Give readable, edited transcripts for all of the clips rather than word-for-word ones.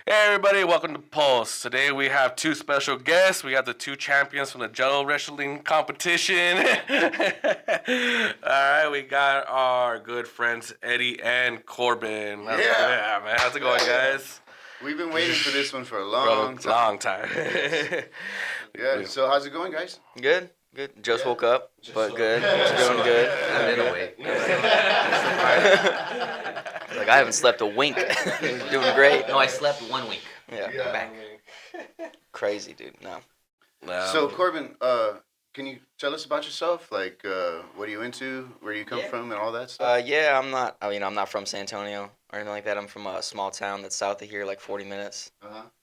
Hey everybody, welcome to Pulse. Today we have two special guests. We have the two champions from the Jello Wrestling competition. Alright, we got our good friends Eddie and Corbin. Yeah, man. How's it going, guys? We've been waiting for this one for a For long a time. long time. Yeah, so how's it going, guys? Good. Just woke up, but good. Doing good. I'm in a wait. Like I haven't slept a wink. Doing great. No, I slept 1 week. Yeah. I'm back. Crazy, dude. No. So Corbin, can you tell us about yourself? Like, what are you into? Where do you come from, and all that stuff? Yeah, I'm not. I'm not from San Antonio or anything like that. I'm from a small town that's south of here, like 40 minutes.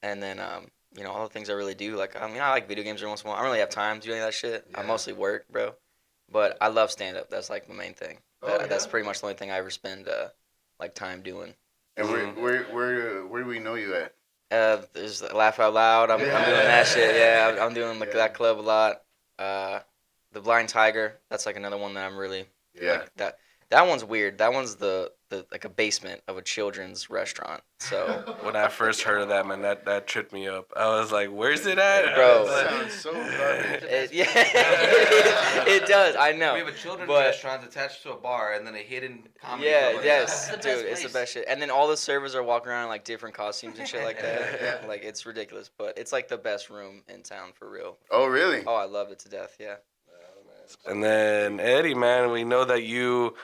And then, all the things I really do. Like, I like video games every once in a while. I don't really have time to do any of that shit. Yeah. I mostly work, bro. But I love stand up. That's like the main thing. That's pretty much the only thing I ever spend like time doing. And where do we know you at? There's Laugh Out Loud. I'm doing that shit. Yeah, I'm doing like that club a lot. The Blind Tiger. That's like another one that I'm really like that. That one's weird. That one's the like a basement of a children's restaurant. So when I first heard of that, man, that tripped me up. I was like, "Where's it at, Bro. That sounds so garbage. it does. I know. We have a children's But- restaurant attached to a bar and then a hidden comedy Yeah, club. yes, That's dude, the best it's the place. best shit. And then all the servers are walking around in like different costumes and shit like that. Yeah. Like it's ridiculous, but it's like the best room in town for real. Oh, really? Oh, I love it to death. Yeah. And then Eddie, man, we know that you,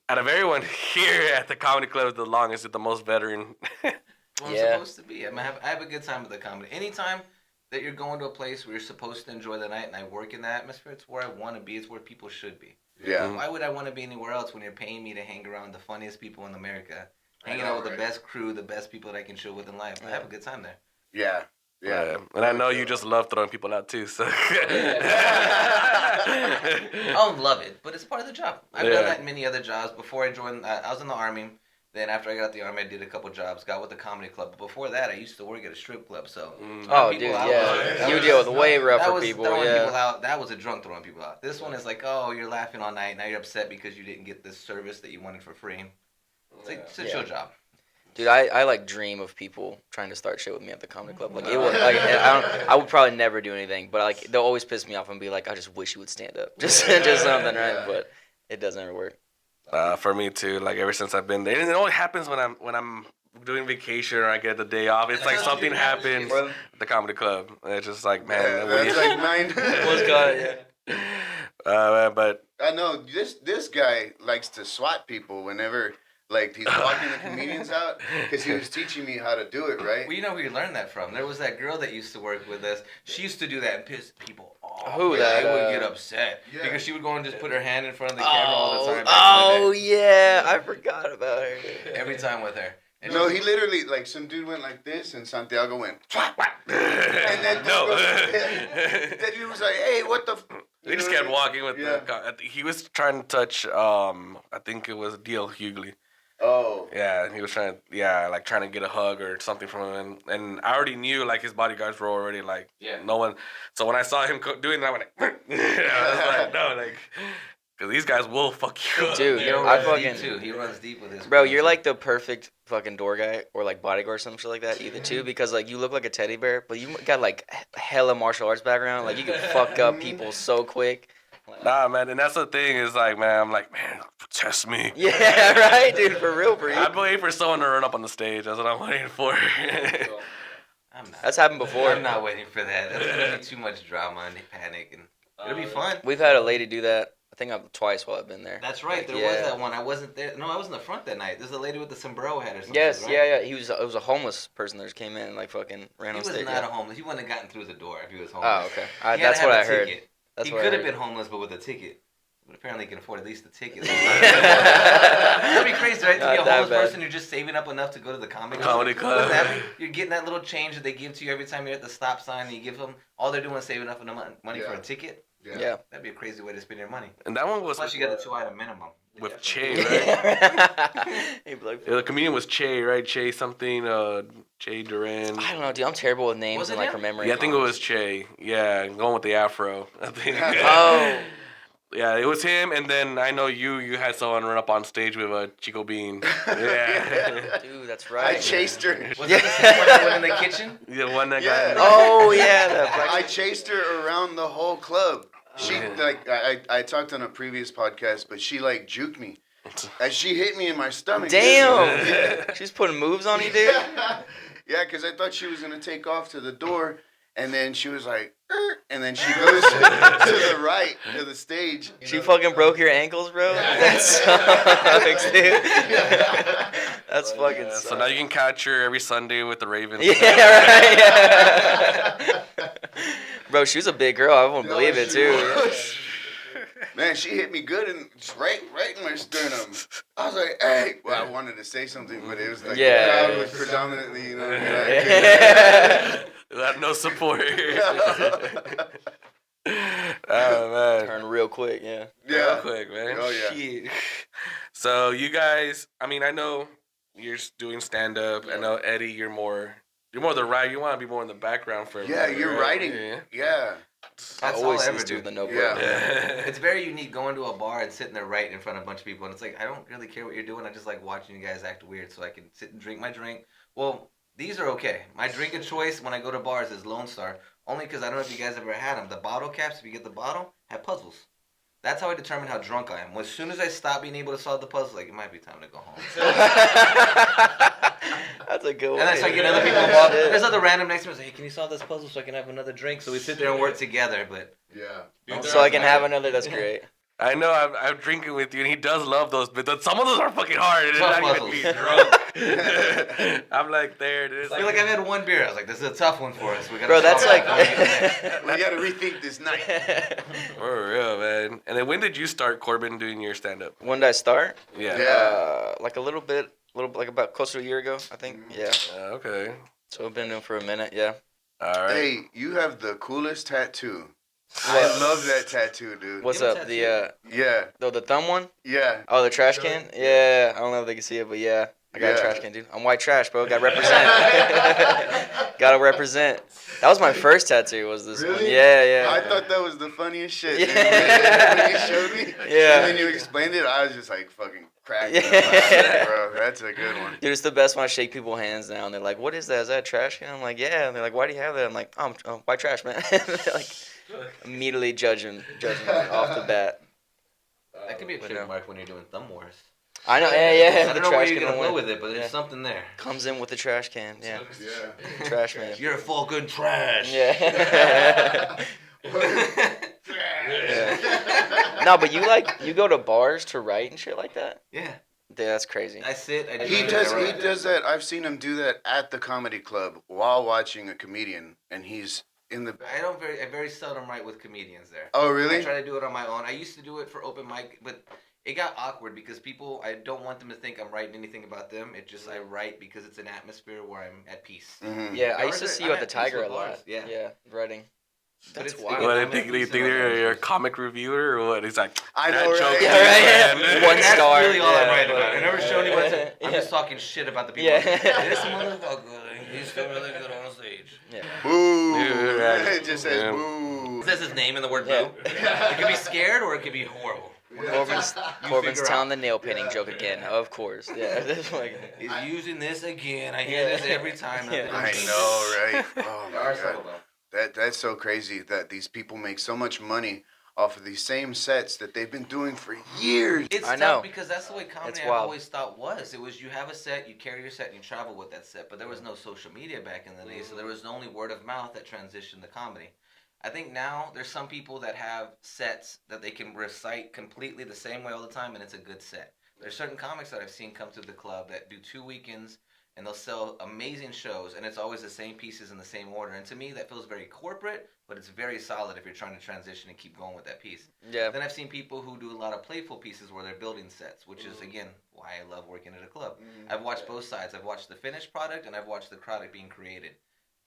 out of everyone here at the comedy club, is the longest, the most veteran. Well, I'm Yeah. supposed to be. I have a good time at the comedy. Anytime that you're going to a place where you're supposed to enjoy the night and I work in that atmosphere, it's where I want to be. It's where people should be. Yeah. Why would I want to be anywhere else when you're paying me to hang around the funniest people in America, hanging out with the best crew, the best people that I can chill with in life? I have a good time there. Yeah. Yeah. And I know you just love throwing people out too. So I don't love it, but it's part of the job. I've done that in many other jobs. Before I joined, I was in the Army. Then after I got out the Army, I did a couple jobs. Got with the comedy club. But before that, I used to work at a strip club. So Oh, people dude, out yeah. was- You deal with way that rougher was people. throwing Yeah. people out. That was a drunk throwing people out. This one is like, oh, you're laughing all night. Now you're upset because you didn't get this service that you wanted for free. It's like it's a chill job. Dude, I like dream of people trying to start shit with me at the comedy club. Like it would, like I would probably never do anything, but like they'll always piss me off and be like, I just wish you would stand up, just something, right? But it doesn't ever work. for me too, like ever since I've been there, and it only happens when I'm doing vacation or I get the day off. It's like something happens at the comedy club. And it's just like, man, Yeah, what do that's you- like mine. What's going? Yeah. but I know this guy likes to swat people whenever like he's walking the comedians out because he was teaching me how to do it, right? Well, you know where you learned that from. There was that girl that used to work with us. She used to do that and piss people off. Who, They that, would get upset Yeah. because she would go and just put her hand in front of the camera all the time. Oh yeah, I forgot about her. Every time with her. And No, he literally like some dude went like this and Santiago went "Swat, whack." and then no. that dude was like, "Hey, what the?" He just kept walking with Yeah. he was trying to touch, I think it was D.L. Hughley. Oh. Yeah, he was trying to get a hug or something from him. And I already knew, like, his bodyguards were already, like, no one. So when I saw him doing that, I went like, I was like, no, like, because these guys will fuck you up. Dude, He I runs fucking deep too. He runs deep with his. bro, you're like the perfect fucking door guy or like bodyguard or some shit like that either too because like you look like a teddy bear, but you got like hella martial arts background. Like you can fuck up people so quick. Nah, man, and that's the thing is, like, man, I'm like, man, test me. Yeah, right, dude, for real, for I'm you. waiting for someone to run up on the stage. That's what I'm waiting for. I'm not. That's happened before. I'm not waiting for that. That's gonna be too much drama and panic, and it'll be fun. We've had a lady do that. I think twice while I've been there. That's right. There Yeah. was that one. I wasn't there. No, I was in the front that night. There's a lady with the sombrero hat or something. Yes, right? yeah. It was a homeless person that just came in and like fucking ran He on was stage. not yeah. a homeless. He wouldn't have gotten through the door if he was homeless. Oh, okay. He had to That's have what a I heard. ticket. That's He what I could have heard. been homeless, but with a ticket. But apparently, he can afford at least a ticket. That'd be crazy, right? To Not be a that homeless bad. person, you're just saving up enough to go to the comedy Comedy club. Wouldn't that be- You're getting that little change that they give to you every time you're at the stop sign, and you give them all they're doing is saving up enough money for a ticket. Yeah. That'd be a crazy way to spend your money. And that one was Plus, you got a 2-item minimum. with Che, right? He'd be like, The comedian was Che, right? Che something, Che Duran. I don't know, dude. I'm terrible with names Was and it like him? remembering. Yeah, I think it was Che. Yeah, going with the afro. I think. Oh. Yeah, it was him, and then I know you had someone run up on stage with a Chico Bean. Yeah. Dude, that's right. I chased her. Was that the same one that went in the kitchen? The one that Yeah. got. Oh yeah, I chased her around the whole club. She like I talked on a previous podcast, but she like juked me. And she hit me in my stomach. damn. Yeah. She's putting moves on you, dude. Yeah, because I thought she was gonna take off to the door, and then she was like, and then she goes to the right to the stage. She fucking broke your ankles, bro. That sucks, dude. That's fucking Yeah, sucks. so now you can catch her every Sunday with the Ravens. Yeah, right. Yeah. Bro, she was a big girl. I won't believe it too. Man, she hit me good and right in my sternum. I was like, hey. Well, I wanted to say something, but it was like the crowd was predominantly, you know. That no support. Oh man. Turn real quick, yeah. Real quick, man. Oh yeah. Shit. So you guys, I mean, I know you're doing stand up. I know Eddie, you're more the writer. You want to be more in the background for Yeah, everybody, you're right? writing. Yeah. I That's all always I ever used to do. with the notebook. Yeah. Yeah. It's very unique going to a bar and sitting there writing in front of a bunch of people, and it's like I don't really care what you're doing. I just like watching you guys act weird, so I can sit and drink my drink. Well, these are okay. My drink of choice when I go to bars is Lone Star, only because I don't know if you guys ever had them. The bottle caps, if you get the bottle, have puzzles. That's how I determine how drunk I am. As soon as I stop being able to solve the puzzles, like it might be time to go home. That's a good one. And then I start getting other people involved. There's other random next to me. Say, hey, can you solve this puzzle so I can have another drink? So we sit there and work together. But Yeah. So I can have another. That's great. I know I'm drinking with you, and he does love those, but some of those are fucking hard. And it's Tough not even puzzles. me drunk. I'm like there. It is I feel like I've had one beer. I was like, this is a tough one for us. We gotta Bro, that's solve like. it. We gotta rethink this night. for real, man. And then when did you start, Corbin, doing your stand up? When did I start? Yeah. Like a little bit, like about close to a year ago, I think. Yeah. Okay. So I've been doing it for a minute. Yeah. All right. Hey, you have the coolest tattoo. What? I love that tattoo, dude. What's Give me a up? The Yeah, the thumb one? yeah. Oh, the trash can? Yeah. I don't know if they can see it, but yeah. I got a Yeah. trash can, dude. I'm white trash, bro. Gotta represent. Gotta represent. That was my first tattoo. Was this one? Really? Yeah, yeah. I thought that was the funniest shit. Yeah. Dude. When you showed me, Yeah. and then you explained it, I was just like fucking cracking up. Yeah. Bro, that's a good one. Dude, it's the best when I shake people's hands now, and they're like, "What is that? Is that a trash can?" I'm like, "Yeah." And they're like, "Why do you have that?" I'm like, "Oh, I'm white trash, man." They're like immediately judging me off the bat. That could be a But trademark when you're doing thumb wars. I know, yeah. I The don't know where trash you're can gonna go win. with it, but Yeah. there's something there. Comes in with the trash can, yeah. Yeah. Trash man. You're a fucking trash. Yeah. Yeah. No, but you go to bars to write and shit like that? Yeah. Dude, that's crazy. I sit. I He do does. I He write. does that. I've seen him do that at the comedy club while watching a comedian, and he's in the. I very seldom write with comedians there. Oh I really? try to do it on my own. I used to do it for open mic, but it got awkward because people. I don't want them to think I'm writing anything about them. It just I write because it's an atmosphere where I'm at peace. Mm-hmm. Yeah, I Bars used to are- see I'm you at the at peace Tiger with a lot. bars, yeah. Yeah, writing. But That's it's- wild. What, I'm do you at think peace with my you're a bars. comic reviewer or what? He's like, I that know, joke right? is Yeah, right, bad. yeah. One That's star. really all I Yeah. write about. I never show anyone. I'm Yeah. just talking shit about the people. Yeah. This motherfucker, he's still really good on stage. Yeah. Boo! Yeah. It just says Yeah. boo. It says his name in the word Yeah. boo. It could be scared or it could be horrible. Corbin's figure telling out. the nail painting joke again, of course. Yeah, that's like, He's using this again. I hear Yeah. this every time. Yeah. I know, right? Oh There my are some god, of them. that's so crazy that these people make so much money off of these same sets that they've been doing for years. It's I tough know. because that's the way comedy It's I've wild. always thought was. It was you have a set, you carry your set, and you travel with that set. But there was no social media back in the day, so there was only word of mouth that transitioned to comedy. I think now there's some people that have sets that they can recite completely the same way all the time, and it's a good set. There's certain comics that I've seen come to the club that do 2 weekends, and they'll sell amazing shows, and it's always the same pieces in the same order. And to me, that feels very corporate, but it's very solid if you're trying to transition and keep going with that piece. yeah. Then I've seen people who do a lot of playful pieces where they're building sets, which is, again, why I love working at a club. I've watched both sides. I've watched the finished product, and I've watched the product being created.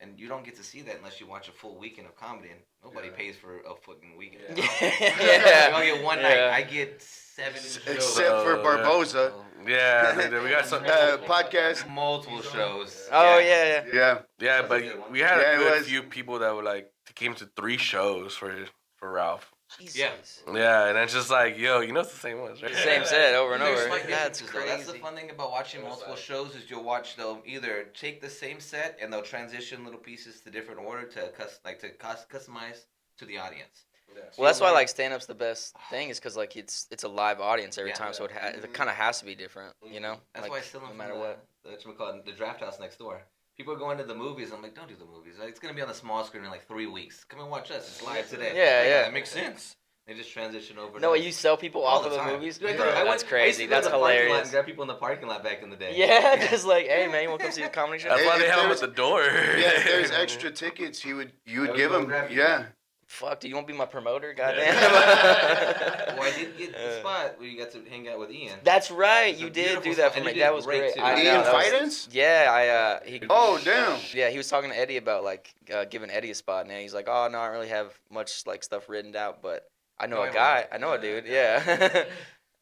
And you don't get to see that unless you watch a full weekend of comedy, and nobody pays for a fucking weekend. Yeah. You only get one night. I get 7 shows. Except for Barboza. Yeah, we got some. Podcast. Multiple shows. Oh, yeah. Yeah. Yeah, but we had Yeah, a it good was. few people that were like came to 3 shows for Ralph. Jesus. Yeah, and it's just like, yo, you know it's the same ones, right? The same set over and There's over. slight That's differences, crazy. though. That's the fun thing about watching multiple shows is they'll either take the same set and they'll transition little pieces to different order to customize to the audience. Yeah. Well, that's why like stand-up's the best thing is because like it's a live audience every time, so it kind of has to be different, you know. That's like, why I still no matter what. The draft house next door. People are going to the movies. I'm like, don't do the movies. Like, it's gonna be on the small screen in like 3 weeks. Come and watch us. It's live today. Yeah. That makes sense. They just transition over. No, you sell people all off of the time. movies? Dude, Bro, that's crazy. That's I used to go to the parking lot hilarious. and grab people in the parking lot back in the day. Yeah, just like, hey man, you want to come see the comedy show? That's why they have them at the door. Yeah, if there's extra tickets, you would give them. Yeah. Fuck, do you want to be my promoter? Goddamn. Well, I did get the spot where you got to hang out with Ian. That's right. You It's a did beautiful do that spot, for and me. you did That was great, great. too. Ian Fidance? Yeah, he. Oh, damn. Yeah, he was talking to Eddie about like giving Eddie a spot, and he's like, "Oh no, I don't really have much like stuff written out, but I know a guy. I know a dude. Yeah."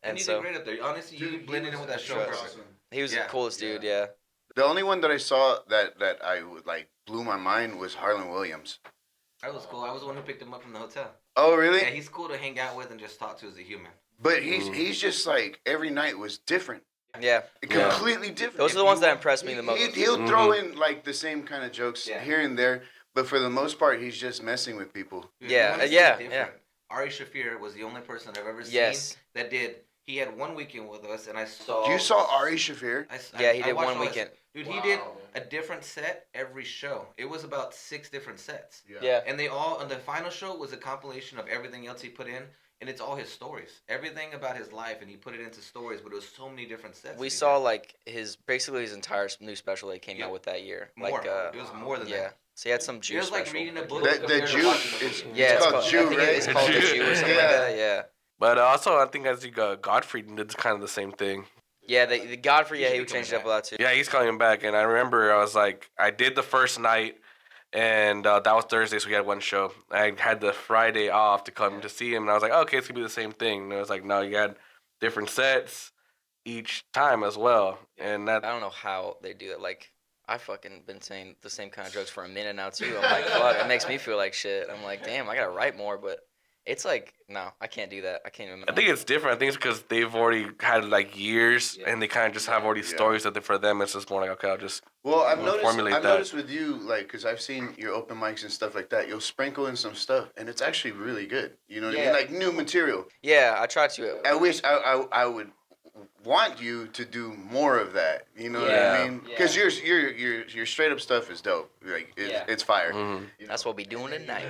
And you did great up there. Honestly, you blended in with that show perfect. He was the coolest dude. Yeah. The only one that I saw that I would like blew my mind was Harlan Williams. That was cool. I was the one who picked him up from the hotel. Oh, really? Yeah, he's cool to hang out with and just talk to as a human. But he's just like every night was different. Yeah. Completely different. Those are the ones that impressed me the most. He'll throw in like the same kind of jokes here and there, but for the most part, he's just messing with people. Dude, yeah. Ari Shafir was the only person I've ever seen that did. He had one weekend with us, and I saw. You saw Ari Shafir? He did one weekend. Dude, he did a different set every show. It was about 6 different sets. Yeah. And they all, on the final show, was a compilation of everything else he put in, and it's all his stories. Everything about his life, and he put it into stories, but it was so many different sets. We saw like basically his entire new special that came out with that year. More. Like It was more than that. So he had some Jew It was like special. reading a book. The Jew. It's called Jew, right? It's called the Jew or something like that. Yeah. But also, I think Godfrey did kind of the same thing. Yeah, the Godfrey, he changed it up a lot too. Yeah, he's coming back, and I remember I was like, I did the first night, and that was Thursday, so we had one show. I had the Friday off to come to see him, and I was like, okay, it's gonna be the same thing. And it was like, no, you had different sets each time as well, and that. I don't know how they do it. Like, I fucking been saying the same kind of jokes for a minute now too. I'm like, fuck, it makes me feel like shit. I'm like, damn, I gotta write more, but. It's like, no, I can't do that. I can't even. I think it's different. I think it's because they've already had like years, and they kind of just have already stories that for them it's just more like, okay, I'll just. Well, I've formulate that. noticed with you, like, because I've seen your open mics and stuff like that. You'll sprinkle in some stuff, and it's actually really good. You know what I mean? Like new material. Yeah, I try to. I wish I would want you to do more of that. You know what I mean? Because your straight up stuff is dope. Like it's fire. Mm-hmm. That's what we doing tonight.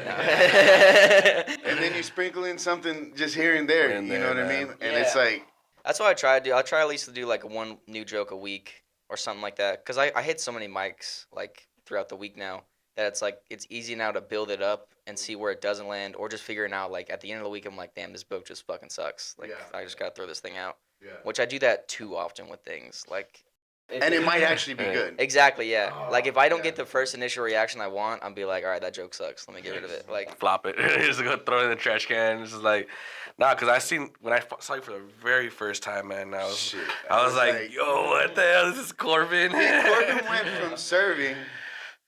And then you sprinkle in something just here and there. You know what I mean? And it's like. That's what I try to do. I try at least to do like one new joke a week or something like that. Because I hit so many mics like throughout the week now that it's like it's easy now to build it up and see where it doesn't land, or just figuring out like at the end of the week I'm like, damn, this book just fucking sucks. Like I just gotta throw this thing out. Yeah. Which I do that too often with things like. And it might actually be good. Exactly, yeah. Like if I don't get the first initial reaction I want, I'll be like, all right, that joke sucks. Let me get rid of it. Like flop it. Just go throw it in the trash can. It's just like, nah, because I seen when I saw you for the very first time, man. I was like, yo, what the hell? This is Corbin. Corbin went from serving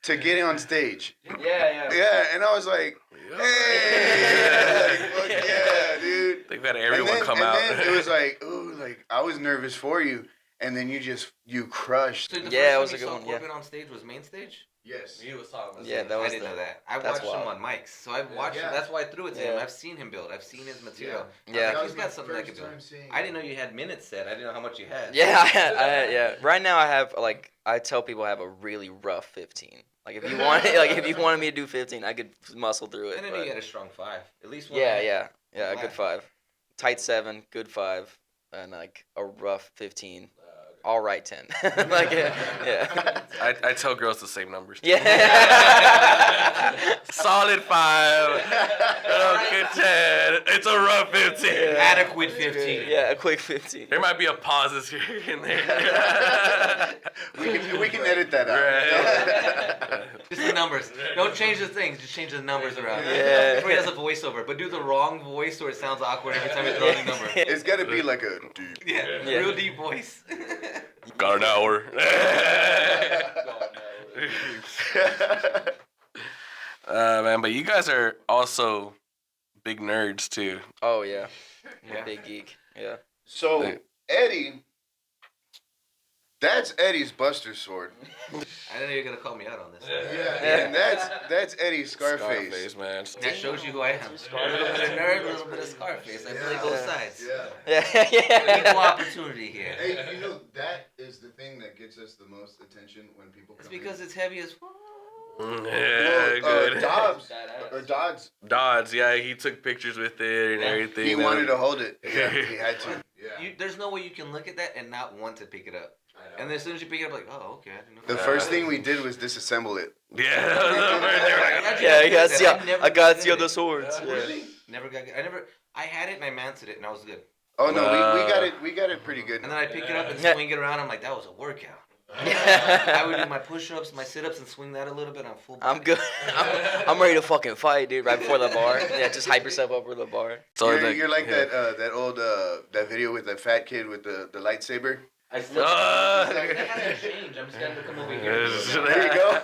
to getting on stage. Yeah. Yeah, and I was like, hey, fuck yeah, dude. They had everyone come out. And then it was like, ooh, like I was nervous for you. And then you crushed. So the first time was a good one. Corbin on stage was main stage. Yes, he was talking. Yeah, that was. I didn't know that. I watched him on mics, so I've watched him. That's why I threw it to him. I've seen him build. I've seen his material. Yeah, like, he's got something I could do. I didn't know you had minutes set. I didn't know how much you had. Yeah, I had. Right now I have like I tell people I have a really rough 15. Like if you wanted me to do 15, I could muscle through it. And then you had a strong 5. At least one. Yeah, a good 5. Tight 7, good 5, and like a rough 15. All right, 10. Like, yeah. I tell girls the same numbers. Yeah. Solid 5. Good 10. It's a rough 15. Adequate 15. Yeah, a quick 15. There might be a pauses here and there. we can edit that out. Right. Just the numbers. Don't change the things. Just change the numbers around. Yeah. Troy has a voiceover, but do the wrong voice or it sounds awkward every time you throw a number. It's got to be like a deep. Yeah, real deep voice. Got an hour. Man, but you guys are also big nerds too. Oh yeah, I'm a big geek. Yeah. So Eddie, that's Eddie's Buster sword. I didn't know you were gonna call me out on this. Yeah, and that's Eddie's Scarface. Man. That shows you who I am. A little bit of nerd, a little bit of Scarface. I play both sides. Yeah. Equal opportunity here. Hey, you know that is the thing that gets us the most attention when people come It's because in. it's heavy as fuck. Yeah, good. Dodds. Yeah, he took pictures with it and everything. He wanted to hold it. Yeah, he had to. Yeah. There's no way you can look at that and not want to pick it up. And then as soon as you pick it up, like, oh, okay. I didn't know The first thing we did was disassemble it. Yeah, that was the first thing. Yeah, I got the other swords. Really? Never got. I had it and I mounted it and I was good. Oh no, we got it pretty good. And then I pick it up and swing it around. I'm like, that was a workout. I would do my push-ups, my sit-ups, and swing that a little bit on full body. I'm good. I'm ready to fucking fight, dude. Right before the bar. Yeah, just hype yourself up for the bar. So you're like that old that video with the fat kid with the lightsaber. I still. That hasn't changed. I'm just gonna come over here. There you go.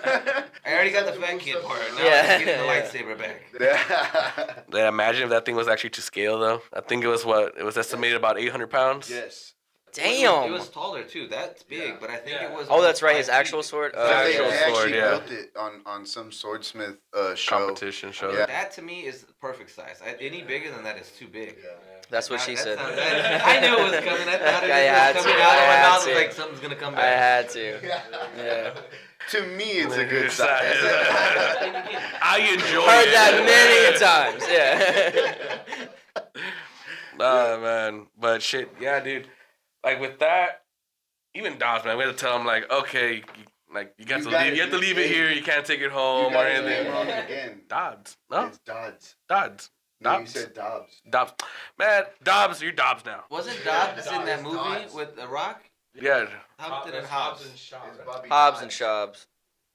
I already got the fat kid part. Now I'm getting the lightsaber back. Yeah, imagine if that thing was actually to scale though. I think it was estimated about 800 pounds. Yes. Damn. It was taller too. That's big, but I think it was. Oh, that's right. His actual sword. They Actual sword, actually yeah. built it on some swordsmith show. Competition show. Yeah. That to me is the perfect size. Any bigger than that is too big. That's what she said. I knew it was coming. I thought it I was had coming to. out of I my had mouth. to. Like something's gonna come I back. had to. Yeah. To me, it's a good size. I enjoy Heard it. that many times. Yeah. Nah, man. But shit, yeah, dude. Like with that, even Dobbs, man, we had to tell him like, okay, you have to leave it here. You can't take it home or anything. Wrong again. Dobbs, no, It's Dodds. Dobbs. No, you Dobbs. said Dobbs. Dobbs, man, Dobbs, you're Dobbs now. Wasn't Dobbs in that movie Dobbs. with The Rock? Yeah. Hobbs and Hobbs. Hobbs and Shobbs.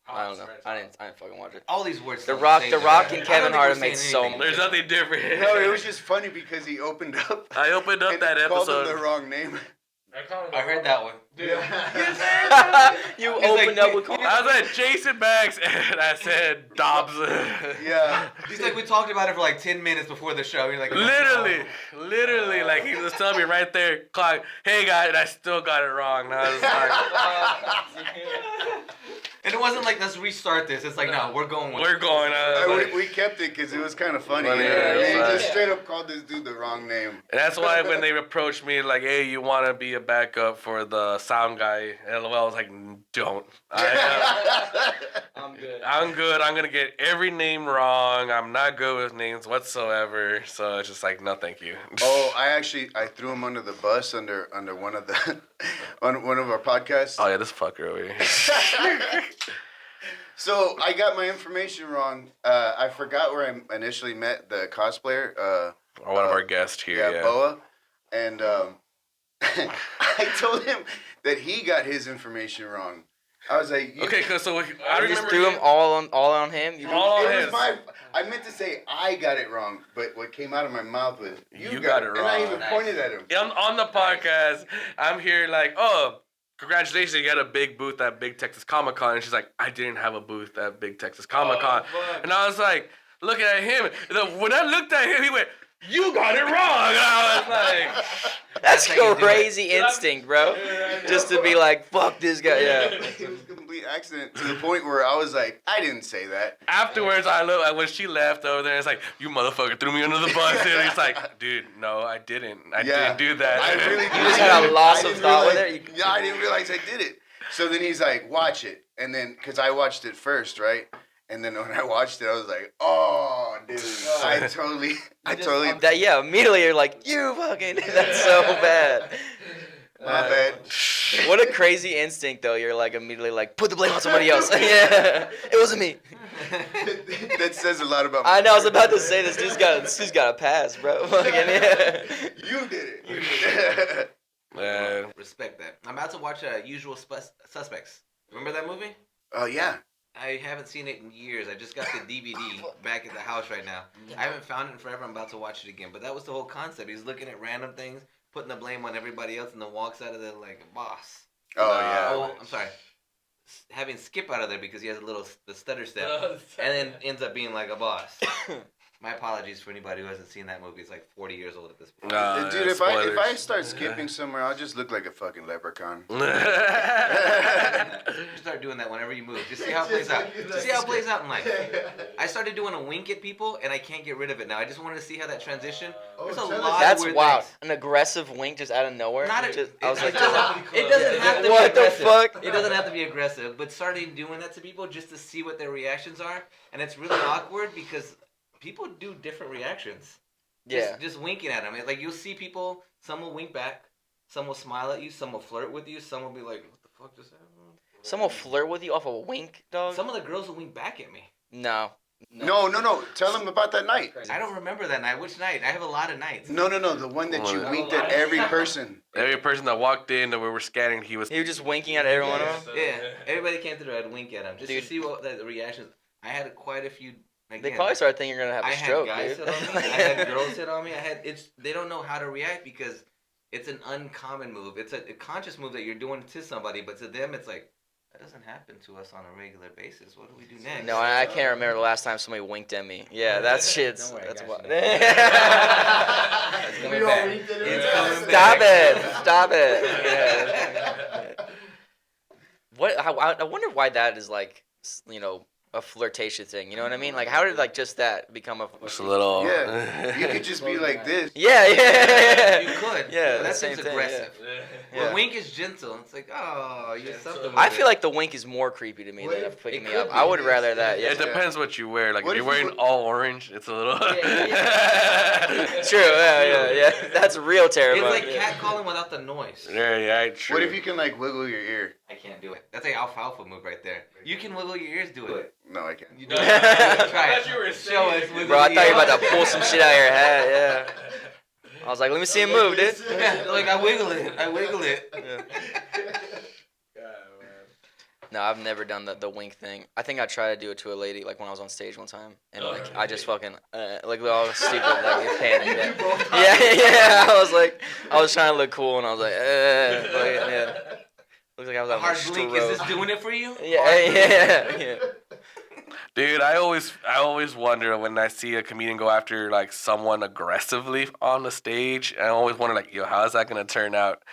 I don't know. I didn't fucking watch it. All these words. The sound Rock, same the to Rock, me. and I Kevin don't Hart think made we're saying so anything. There's nothing different. No, it was just funny because he opened up. I opened up and that called him the episode. wrong name. I heard that one. You He's opened like, up with. I was at Jason Banks and I said Dobbs. Yeah. He's like, we talked about it for like 10 minutes before the show. You're like, Literally, like he was telling me right there, clock, hey guys, and I still got it wrong. And I was like, and it wasn't like, let's restart this. It's like, no, we're going with it. we're going. We kept it because it was kind of funny. Funny, You know what I mean? yeah, He just right. straight up called this dude the wrong name. And that's why when they approached me, like, hey, you want to be a backup for the sound guy? LOL, I was like, don't. I'm good. I'm good. I'm going to get every name wrong. I'm not good with names whatsoever. So it's just like, no, thank you. Oh, I threw him under the bus under one of the on one of our podcasts. Oh, yeah, this fucker over here. So I got my information wrong. I forgot where I initially met the cosplayer. Or one of our guests here, yeah. Boa, and I told him that he got his information wrong. I was like, Okay, cause so I You just remember threw him all on him. You All on it his. was my. I meant to say I got it wrong, but what came out of my mouth was You got it And I wrong. even pointed at him. on the podcast, I'm here like, oh, congratulations, you got a big booth at Big Texas Comic Con. And she's like, I didn't have a booth at Big Texas Comic Con. And I was like, looking at him. When I looked at him, he went, you got it wrong. And I was like, That's That's how you do crazy instinct, bro. Just to be like, fuck this guy. Yeah. It was a complete accident to the point where I was like, I didn't say that. afterwards, I look like when she left over there, it's like, you motherfucker threw me under the bus. And he's like, dude, no, I didn't. I didn't do that. I really You just had a loss of thought with it? Yeah, I didn't realize I did it. So then he's like, watch it. And then, because I watched it first, right? And then when I watched it, I was like, oh, dude. I totally. That immediately you're like, you fucking. That's so bad. My bad. What a crazy instinct, though. You're like immediately like, put the blame on somebody else. Yeah, it wasn't me. That says a lot about. I know. I was about to say this dude's got a pass, bro. Fucking yeah. You did it. You did it. Man. Respect that. I'm about to watch Usual Suspects. Remember that movie? Oh yeah. I haven't seen it in years. I just got the DVD back at the house right now. I haven't found it in forever. I'm about to watch it again. But that was the whole concept. He's looking at random things, putting the blame on everybody else, and then walks out of there like a boss. Oh yeah. Oh, I'm sorry. Having Skip out of there because he has the stutter step, and then ends up being like a boss. My apologies for anybody who hasn't seen that movie. It's like 40 years old at this point. Dude, if I start skipping somewhere, I'll just look like a fucking leprechaun. You start doing that whenever you move. Just see how it plays out. Just see how it plays out in life. I started doing a wink at people, and I can't get rid of it now. I just wanted to see how that transition. There's a lot That's of weird wild. things. An aggressive wink just out of nowhere. I was like, it doesn't have to be what the aggressive. fuck? It doesn't have to be aggressive, but starting doing that to people just to see what their reactions are, and it's really awkward because people do different reactions. Yeah. Just winking at them. Like, you'll see people, some will wink back, some will smile at you, some will flirt with you, some will be like, what the fuck just happened? Some will flirt with you off a wink, dog. Some of the girls will wink back at me. No. Tell them about that night. I don't remember that night. Which night? I have a lot of nights. No. The one that you winked at every person. Every person that walked in that we were scanning, he was just winking at every one of them? Yeah. Everybody came through, I'd wink at them. Just to see what the reactions. I had quite a few. Again, they probably started thinking you're going to have a stroke, I had guys dude. hit on me. I had girls hit on me. They don't know how to react because it's an uncommon move. It's a conscious move that you're doing to somebody, but to them, it's like, that doesn't happen to us on a regular basis. What do we do next? No, I can't remember the last time somebody winked at me. Yeah, that's shit's. Don't worry, That's I what. got you. It's coming back. It's coming Stop back. it! Stop it! Yeah. What? I wonder why that is like, a flirtation thing. You know what I mean? Like, how did like just that become a? just a little. Yeah, you could just be like this. Yeah. You could. Yeah, But that same seems thing, aggressive. Yeah. The wink is gentle. It's like, oh, you're something. I feel like the wink is more creepy to me than picking me up. I would rather that. Yeah. It depends what you wear. Like, What if if you're you wearing all orange, it's a little. True. Yeah. That's real It's terrifying. like catcalling without the noise. Yeah, true. What if you can like wiggle your ear? I can't do it. That's an alfalfa move right there. You can wiggle your ears, do it. No, I can't. You know, try it. Show us. Bro, I thought you were about to pull some shit out of your hat. Yeah. I was like, let me see him move, dude. Like, I wiggle it. Yeah. No, I've never done the wink thing. I think I tried to do it to a lady like when I was on stage one time, and like I just fucking like all stupid like panic. Yeah. I was trying to look cool, and I was like, yeah. Looks like I was A having hard a blink. stroke. Is this doing it for you? Yeah. Dude, I always wonder when I see a comedian go after like someone aggressively on the stage. I always wonder like, yo, how is that gonna turn out?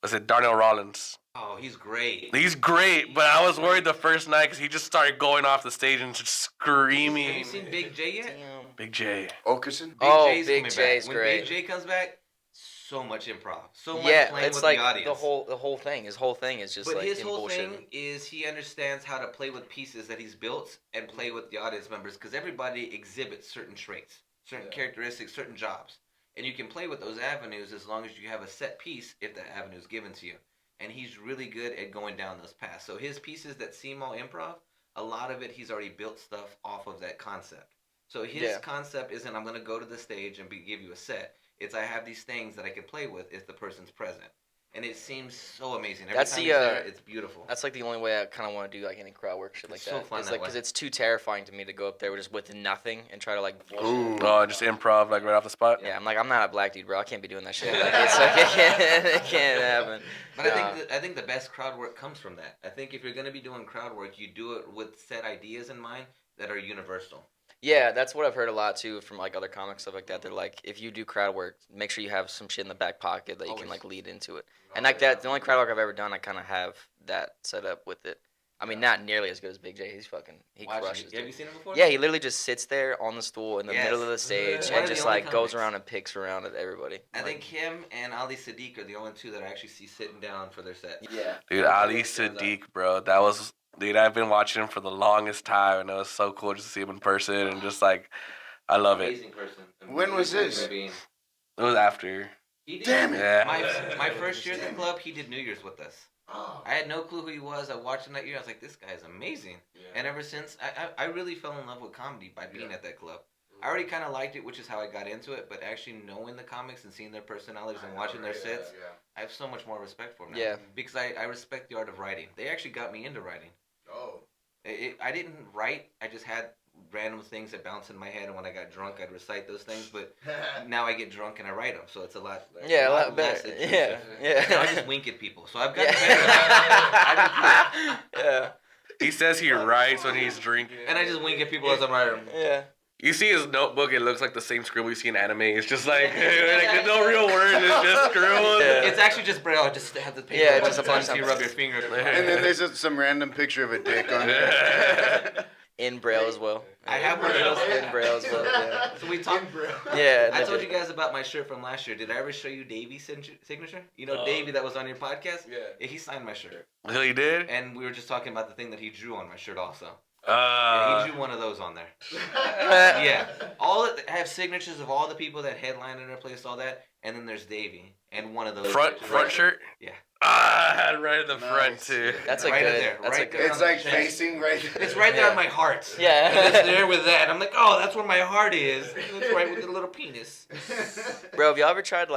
Was it Darnell Rollins? Oh, he's great. He's great, but I was worried the first night because he just started going off the stage and just screaming. Have you seen Big J yet? Big J. Okerson? Big Big J's back. great. When Big J comes back, so much improv, so much playing it's with like the audience. the whole thing. His whole thing is just But like his him whole bullshitting. thing is he understands how to play with pieces that he's built and play with the audience members because everybody exhibits certain traits, certain characteristics, certain jobs. And you can play with those avenues as long as you have a set piece if that avenue is given to you. And he's really good at going down those paths. So his pieces that seem all improv, a lot of it he's already built stuff off of that concept. So his concept isn't I'm going to go to the stage and give you a set. It's I have these things that I can play with if the person's present. And it seems so amazing. Every time he's there, it's beautiful. That's like the only way I kind of want to do like any crowd work shit like It's that. so fun It's that like because way. it's too terrifying to me to go up there just with nothing and try to like. Ooh. Oh, just improv like right off the spot. Yeah, I'm not a black dude, bro. I can't be doing that shit. Like, it's like it can't happen. But I think the best crowd work comes from that. I think if you're going to be doing crowd work, you do it with set ideas in mind that are universal. Yeah, that's what I've heard a lot too from like other comics stuff like that. They're like, if you do crowd work, make sure you have some shit in the back pocket that you can like lead into it. And like that, the only crowd work I've ever done, I kind of have that set up with it. I mean, not nearly as good as Big J. He crushes. Have you seen him before? Yeah, he literally just sits there on the stool in the middle of the stage One and of the just only like goes comics. around and picks around at everybody. I think him and Ali Sadiq are the only two that I actually see sitting down for their set. Yeah. Dude, Ali Sadiq, bro, dude, I've been watching him for the longest time, and it was so cool just to see him in person, and just like, I love it. Amazing person. When was this? It was after. He did. Damn it. Yeah. My first year at the club, he did New Year's with us. I had no clue who he was. I watched him that year. I was like, this guy is amazing. And ever since, I really fell in love with comedy by being at that club. I already kind of liked it, which is how I got into it. But actually knowing the comics and seeing their personalities and watching their sets, I have so much more respect for them now. Yeah. Because I respect the art of writing. They actually got me into writing. Oh. I didn't write. I just had random things that bounce in my head, and when I got drunk, I'd recite those things. But now I get drunk and I write them, so it's a lot. Yeah, a lot less better. intrusive. Yeah. Now I just wink at people, so I've gotten better at it. Yeah. He says he writes when he's drinking. And I just wink at people as I'm writing. Yeah. You see his notebook, it looks like the same scribble you see in anime. It's just like, there's no real word, it's just scribble. Yeah. It's actually just braille, just have the paper. Yeah, just a bunch you rub your finger. And then there's some random picture of a dick on there. In braille as well. I have one of those. In braille as well, yeah. So we talked. Yeah. I told you guys about my shirt from last year. Did I ever show you Davey's signature? You know Davey that was on your podcast? Yeah. He signed my shirt. Oh, he did? And we were just talking about the thing that he drew on my shirt also. He drew one of those on there. Yeah. I have signatures of all the people that headlined and replaced all that, and then there's Davey and one of those. Front shirt? Yeah. Right in the front too. That's a right good. There, that's right a good. It's like facing right there. It's right there on my heart. Yeah. And it's there with that. I'm like, oh, that's where my heart is. It's right with the little penis. Bro, have y'all ever tried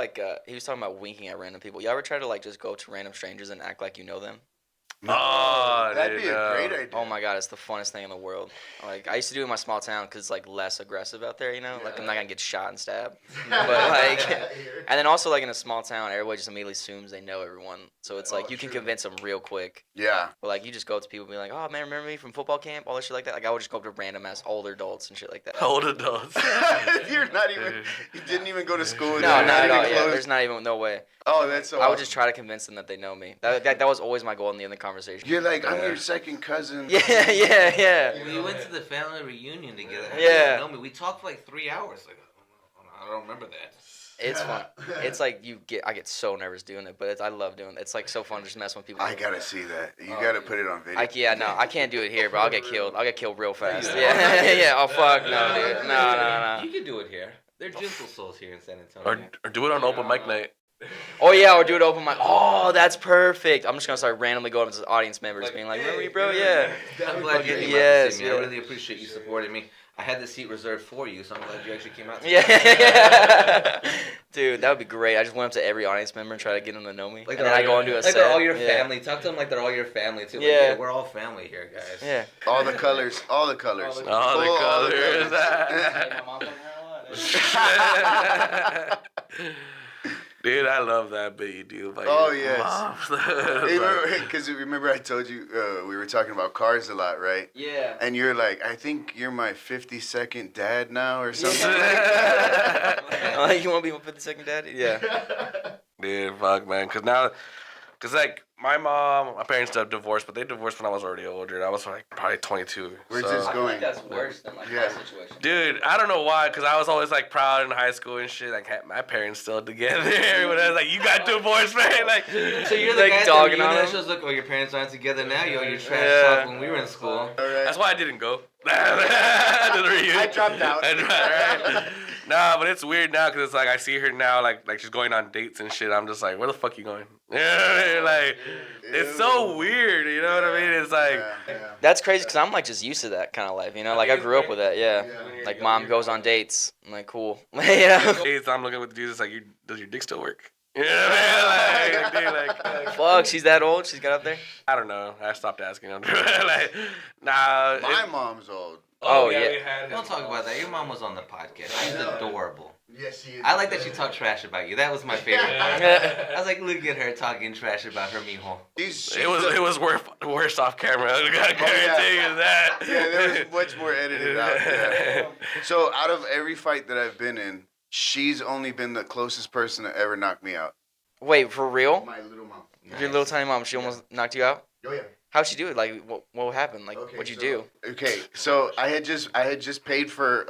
he was talking about winking at random people. Y'all ever tried to just go to random strangers and act like you know them? Oh, that'd be a great idea. Oh my god, it's the funnest thing in the world. Like I used to do it in my small town because it's less aggressive out there, you know. Like I'm not gonna get shot and stabbed. But and then also in a small town, everybody just immediately assumes they know everyone. So it's you can convince them real quick. Yeah. But you just go up to people and be like, oh man, remember me from football camp, all that shit like that. Like I would just go up to random ass older adults and shit like that. Old adults. You're not even. You didn't even go to school. No, not at all. Yeah, there's not even no way. Oh, that's so. I would just try to convince them that they know me. That was always my goal in the end of the conversation. You're like, I'm your second cousin. Yeah. We went to the family reunion together. Yeah. You know me. We talked for 3 hours. I don't remember that. It's fun. It's I get so nervous doing it, but I love doing it. It's so fun to just mess with people. I gotta see that. You gotta put it on video. I can't do it here, but I'll get killed. I'll get killed real fast. Yeah. Oh fuck no, dude. No. You can do it here. They're gentle souls here in San Antonio. Or do it on open mic night. Oh yeah, or do it open mic. Oh, that's perfect. I'm just gonna start randomly going up to audience members, being like, "Remember me, bro? Yeah." I'm glad you came out to see me. I really appreciate you supporting me. I had the seat reserved for you, so I'm glad you actually came out. Yeah. Dude, that would be great. I just went up to every audience member and try to get them to know me. And then I go and do a set. They're all your family. Talk to them like they're all your family too. Yeah. We're all family here, guys. Yeah. All the colors. All the colors. Dude, I love that bit you do. Oh, yes. Because remember I told you we were talking about cars a lot, right? Yeah. And you're like, I think you're my 52nd dad now or something. You want to be my 52nd dad? Yeah. Dude, fuck, man. Because my parents got divorced, but they divorced when I was already older. I was probably 22. Where's this going? I think that's worse than my situation. Dude, I don't know why, because I was always proud in high school and shit. My parents still together. Everyone was like, you got divorced, man. So you're the guy dogging on us. Look, your parents aren't together now. Your trash talk when we were in school. That's why I didn't go. I dropped out. Right? Nah, but it's weird now because it's I see her now like she's going on dates and shit. I'm just like, where the fuck you going? It's so weird. You know what I mean? It's That's crazy because I'm just used to that kind of life. You know, I grew up with that. Yeah. Mom goes on dates. I'm like, cool. Dates. I'm looking with Jesus does your dick still work? You know what I mean? Fuck, she's that old? She's got up there? I don't know. I stopped asking them. Nah. My mom's old. Oh yeah. Don't talk about that. Your mom was on the podcast. She's adorable. Yes, she is. I like that she talked trash about you. That was my favorite part. I was like, look at her talking trash about her mijo. It was worse off camera. I guarantee you that. Yeah, there was much more edited out. Yeah. So out of every fight that I've been in, she's only been the closest person to ever knock me out. Wait, for real? My little mom. Your little tiny mom, she almost knocked you out? Oh yeah. How'd she do it? What happened? What'd you do? Okay, so I had just paid for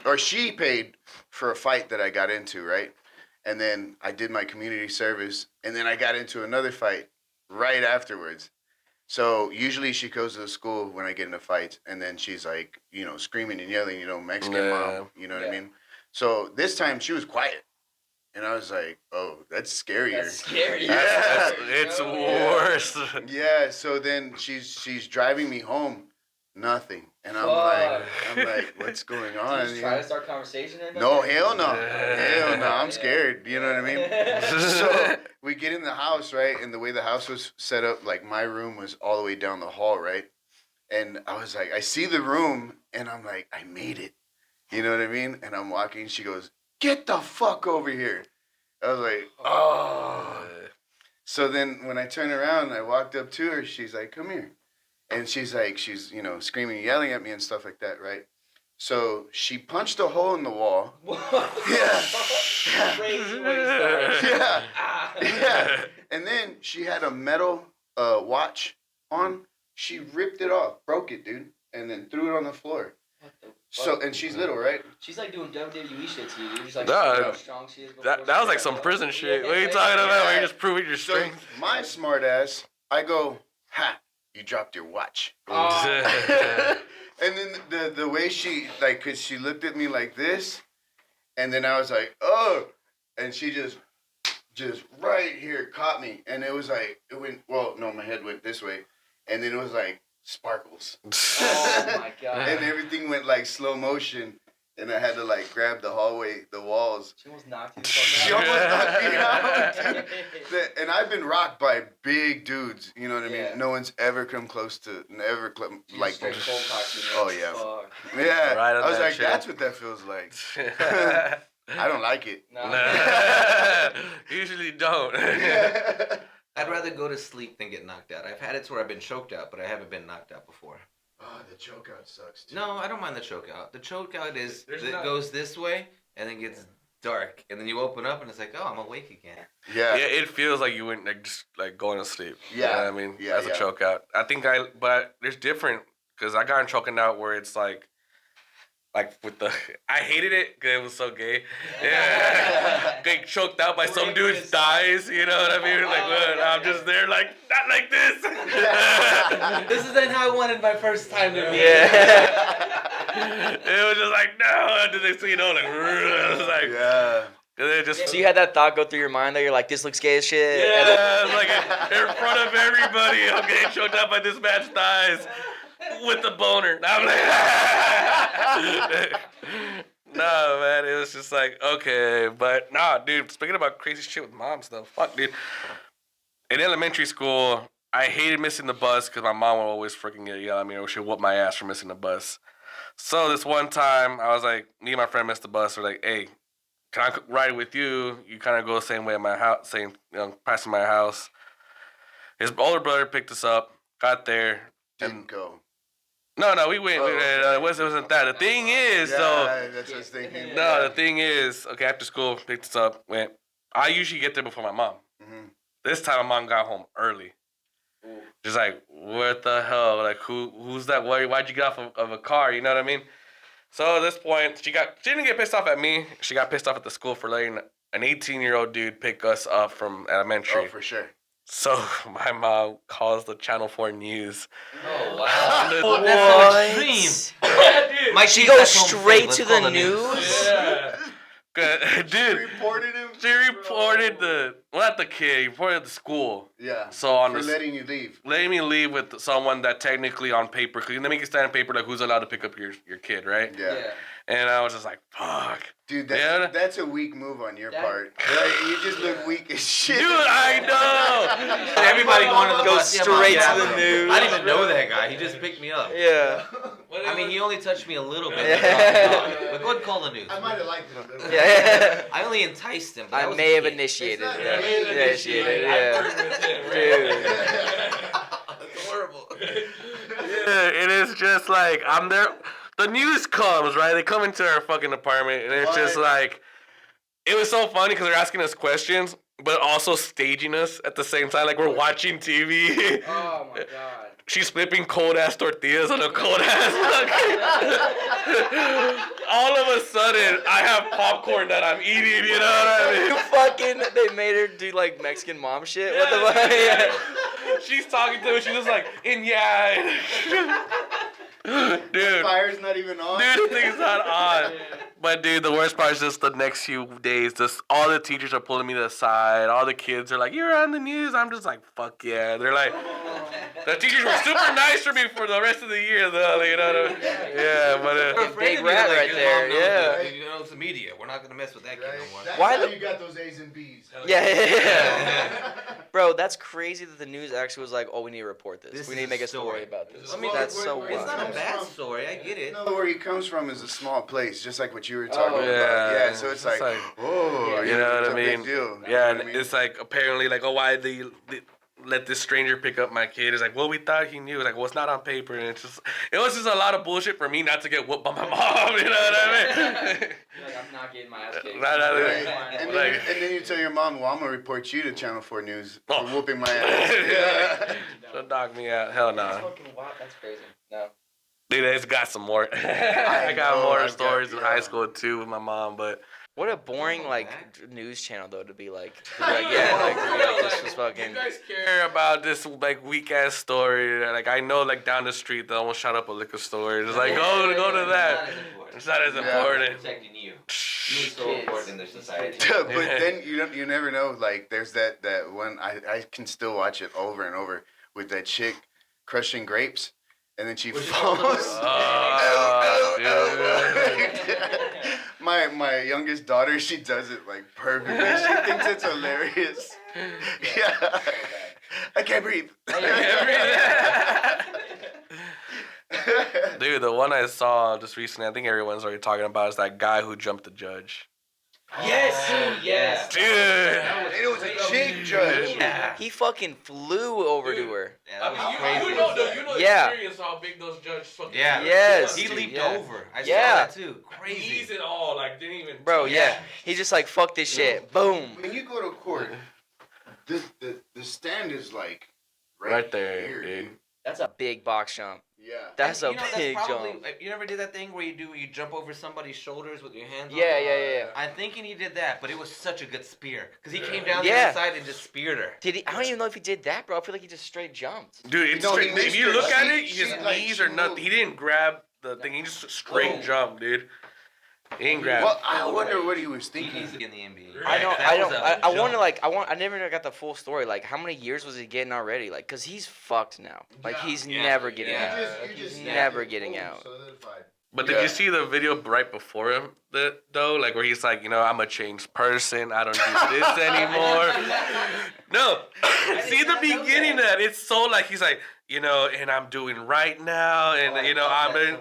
or she paid for a fight that I got into, right? And then I did my community service, and then I got into another fight right afterwards. So usually she goes to the school when I get into fights, and then she's screaming and yelling, Mexican mom, you know what I mean? So this time she was quiet. And I was like, oh, that's scarier. That's scary. Yeah. It's worse. Yeah, so then she's driving me home, nothing. And I'm like, what's going on? Did you try to start conversation? No, hell no. Hell no, I'm scared. You know what I mean? So we get in the house, right? And the way the house was set up, my room was all the way down the hall, right? And I was like, I see the room, and I'm like, I made it. You know what I mean? And I'm walking, she goes, get the fuck over here. I was like, oh. So then when I turned around, I walked up to her. She's like, come here. And she's screaming and yelling at me and stuff like that, right? So she punched a hole in the wall. Crazy way to start. Yeah. And then she had a metal watch on. She ripped it off, broke it, dude, and then threw it on the floor. What the fuck? So, and she's little, right? She's like doing WWE shit to you. You're just like Nah, how strong she is. That was like some prison shit. What are you talking about? Where you just proving your So strength? my smart ass, I go, ha, you dropped your watch. And then the way she, like, cause she looked at me like this, and then I was like, oh, and she just right here caught me, and it was like, it went, well, no, my head went this way, and then it was like sparkles. Oh my god. And everything went like slow motion, and I had to like grab the hallway, the walls. She almost knocked you the She fuck almost knocked me out, out. dude. And I've been rocked by big dudes, you know what I mean? Yeah. No one's ever come close to, like, Straight cold cocked you, oh man. yeah. Fuck. Yeah, Right on I was that like, shit. that's what that feels like. I don't like it. No. Usually don't. I'd rather go to sleep than get knocked out. I've had it to where I've been choked out, but I haven't been knocked out before. Oh, the choke out sucks too. No, I don't mind the choke out. The choke out is There's it not- goes this way and then gets dark, and then you open up and it's like, oh, I'm awake again. Yeah. Yeah, it feels like you went like just like going to sleep. Yeah. You know what I mean, Yeah, that's yeah. a choke out. I think but there's different because I got in choking out where it's like with the, I hated it because it was so gay. Yeah, getting choked out by some dude's thighs. You know what I mean? Like, what? I'm just there, like not like this. This isn't how I wanted my first time to be. It was just like no. And the next thing you know, like, I was like, Yeah. Cause it just. So you had that thought go through your mind that you're like, this looks gay as shit. Yeah, like in front of everybody, I'm getting choked out by this man's thighs with the boner. I'm like, no, man, it was just like, okay, but nah, dude, speaking about crazy shit with moms, though, fuck, dude. In elementary school, I hated missing the bus because my mom would always freaking yell at me or she'd whoop my ass for missing the bus. So this one time, I was like, me and my friend missed the bus. We're like, hey, can I ride with you? You kind of go the same way at my house, passing my house. His older brother picked us up, got there. Didn't go. No, we went. It wasn't that. The thing is, Yeah, so that's what I was thinking. no, the thing is, okay, after school, picked us up, went. I usually get there before my mom. Mhm. This time, my mom got home early. She's like, "What the hell? Like, who's that? Why'd you get off of a car? You know what I mean?" So at this point, she didn't get pissed off at me. She got pissed off at the school for letting an 18-year-old dude pick us up from elementary. Oh, for sure. So my mom calls the Channel 4 News. Oh wow. What? That's so extreme. My She cheese goes at home straight safe. to Let's the call news? Yeah. Dude, Reported him. she reported not the kid, he reported the school. Yeah. So on For the, letting you leave. letting me leave with someone that technically on paper, because they make it stand on paper like who's allowed to pick up your kid, right? Yeah. And I was just like, fuck. Dude, Yeah. that's a weak move on your That- part. Like, you just look weak as shit. Dude, I know. Everybody going to the Go bus. Yeah, straight Mom, to yeah, the bro. news. I didn't even know that guy. He just picked me up. Yeah. I mean, he only touched me a little bit. Yeah. But go ahead and call the news. I might have liked it a little. Yeah. I only enticed him. but that I was may a have kid. initiated. It's not- Yeah. I may have Initiated, yeah. Dude. That's horrible. Yeah, it is just like, I'm there. The news comes, right? They come into our fucking apartment, and it's just What? like, it was so funny because they're asking us questions, but also staging us at the same time. Like, we're watching TV. Oh my god. She's flipping cold ass tortillas on a cold ass. All of a sudden, I have popcorn that I'm eating. You know what I mean? Fucking, they made her do like Mexican mom shit. What the fuck? Yeah. She's talking to me. She's just like, and yeah, dude. Fire's not even on. Dude, the thing's not on. But dude, the worst part is just the next few days. Just all the teachers are pulling me to the side. All the kids are like, "You're on the news." I'm just like, "Fuck yeah!" They're like, the teachers were super nice for me for the rest of the year, though. You know what I mean? Yeah, but We're afraid Big of you, rat like, right your there, mom knows yeah. that, you know, it's the media. We're not gonna mess with that kid Right? no more. That's Why how the- you got those A's and B's. Yeah. Bro, that's crazy that the news actually was like, oh, we need to report this. This we is need to make a a story story. about this. I mean, that's where- so where- It's wild. not a bad story. I get it. No, where he comes from is a small place, just like what you were talking Oh, about. yeah. Yeah, so it's like, oh, Yeah, you know what it's I a big mean? deal. You Yeah, know and what I mean? it's like apparently like, oh, why let this stranger pick up my kid. It's like, well, we thought he knew. Like, well, it's not on paper. And it was just a lot of bullshit for me not to get whooped by my mom. You know what I mean? You're like, I'm not getting my ass kicked. And then you tell your mom, well, I'm going to report you to Channel 4 News for whooping my ass. Yeah. She'll dog me out. Hell no. That's fucking wild. That's crazy. No. Dude, it's got some more. I got more stories in high school, too, with my mom, but... What a boring news channel though to be like this was fucking. You guys care about this like weak ass story? Like I know like down the street they almost shot up a liquor store. It's like go to that. It's not as important. Protecting you. You're so important in this society. But then you never know. Like there's that one I can still watch it over and over with that chick crushing grapes, and then she falls. My youngest daughter, she does it like perfectly. She thinks it's hilarious. Yeah. I can't breathe. Dude, the one I saw just recently, I think everyone's already talking about, is that guy who jumped the judge. Yes. Dude. It was a chick judge. Yeah. He fucking flew over to her. Yeah, that was crazy. You know experience how big those judges fucking Yeah. Yes. He leaped over. I saw Yeah. that too. Crazy. He's it all, like, didn't even... Bro, yeah. He's just like, fuck this shit. Boom. When you go to court, the stand is like Right there, here, dude. That's a big box jump. Yeah. That's a that's big probably, jump. You never did that thing where you jump over somebody's shoulders with your hands on? Yeah. I'm thinking he did that, but it was such a good spear. Because he came down Yeah. the side and just speared her. Did he? I don't even know if he did that, bro. I feel like he just straight jumped. Dude, it's No, he straight. If missed you her. look at it, She- his like, knees she are nothing. moved. He didn't grab the thing. He just straight jumped, dude. He didn't grab. Well, I wonder what he was He thinking. needs to get in the NBA. I know. That I was don't. a I wonder. jump. I never got the full story. Like, how many years was he getting already? Like, cause he's fucked now. Like, he's never getting out. He's never getting out. But did you see the video right before him, though? Like, where he's like, I'm a changed person. I don't do this anymore. No. See the beginning of that. It's so like, he's like, and I'm doing right now. And, I'm in.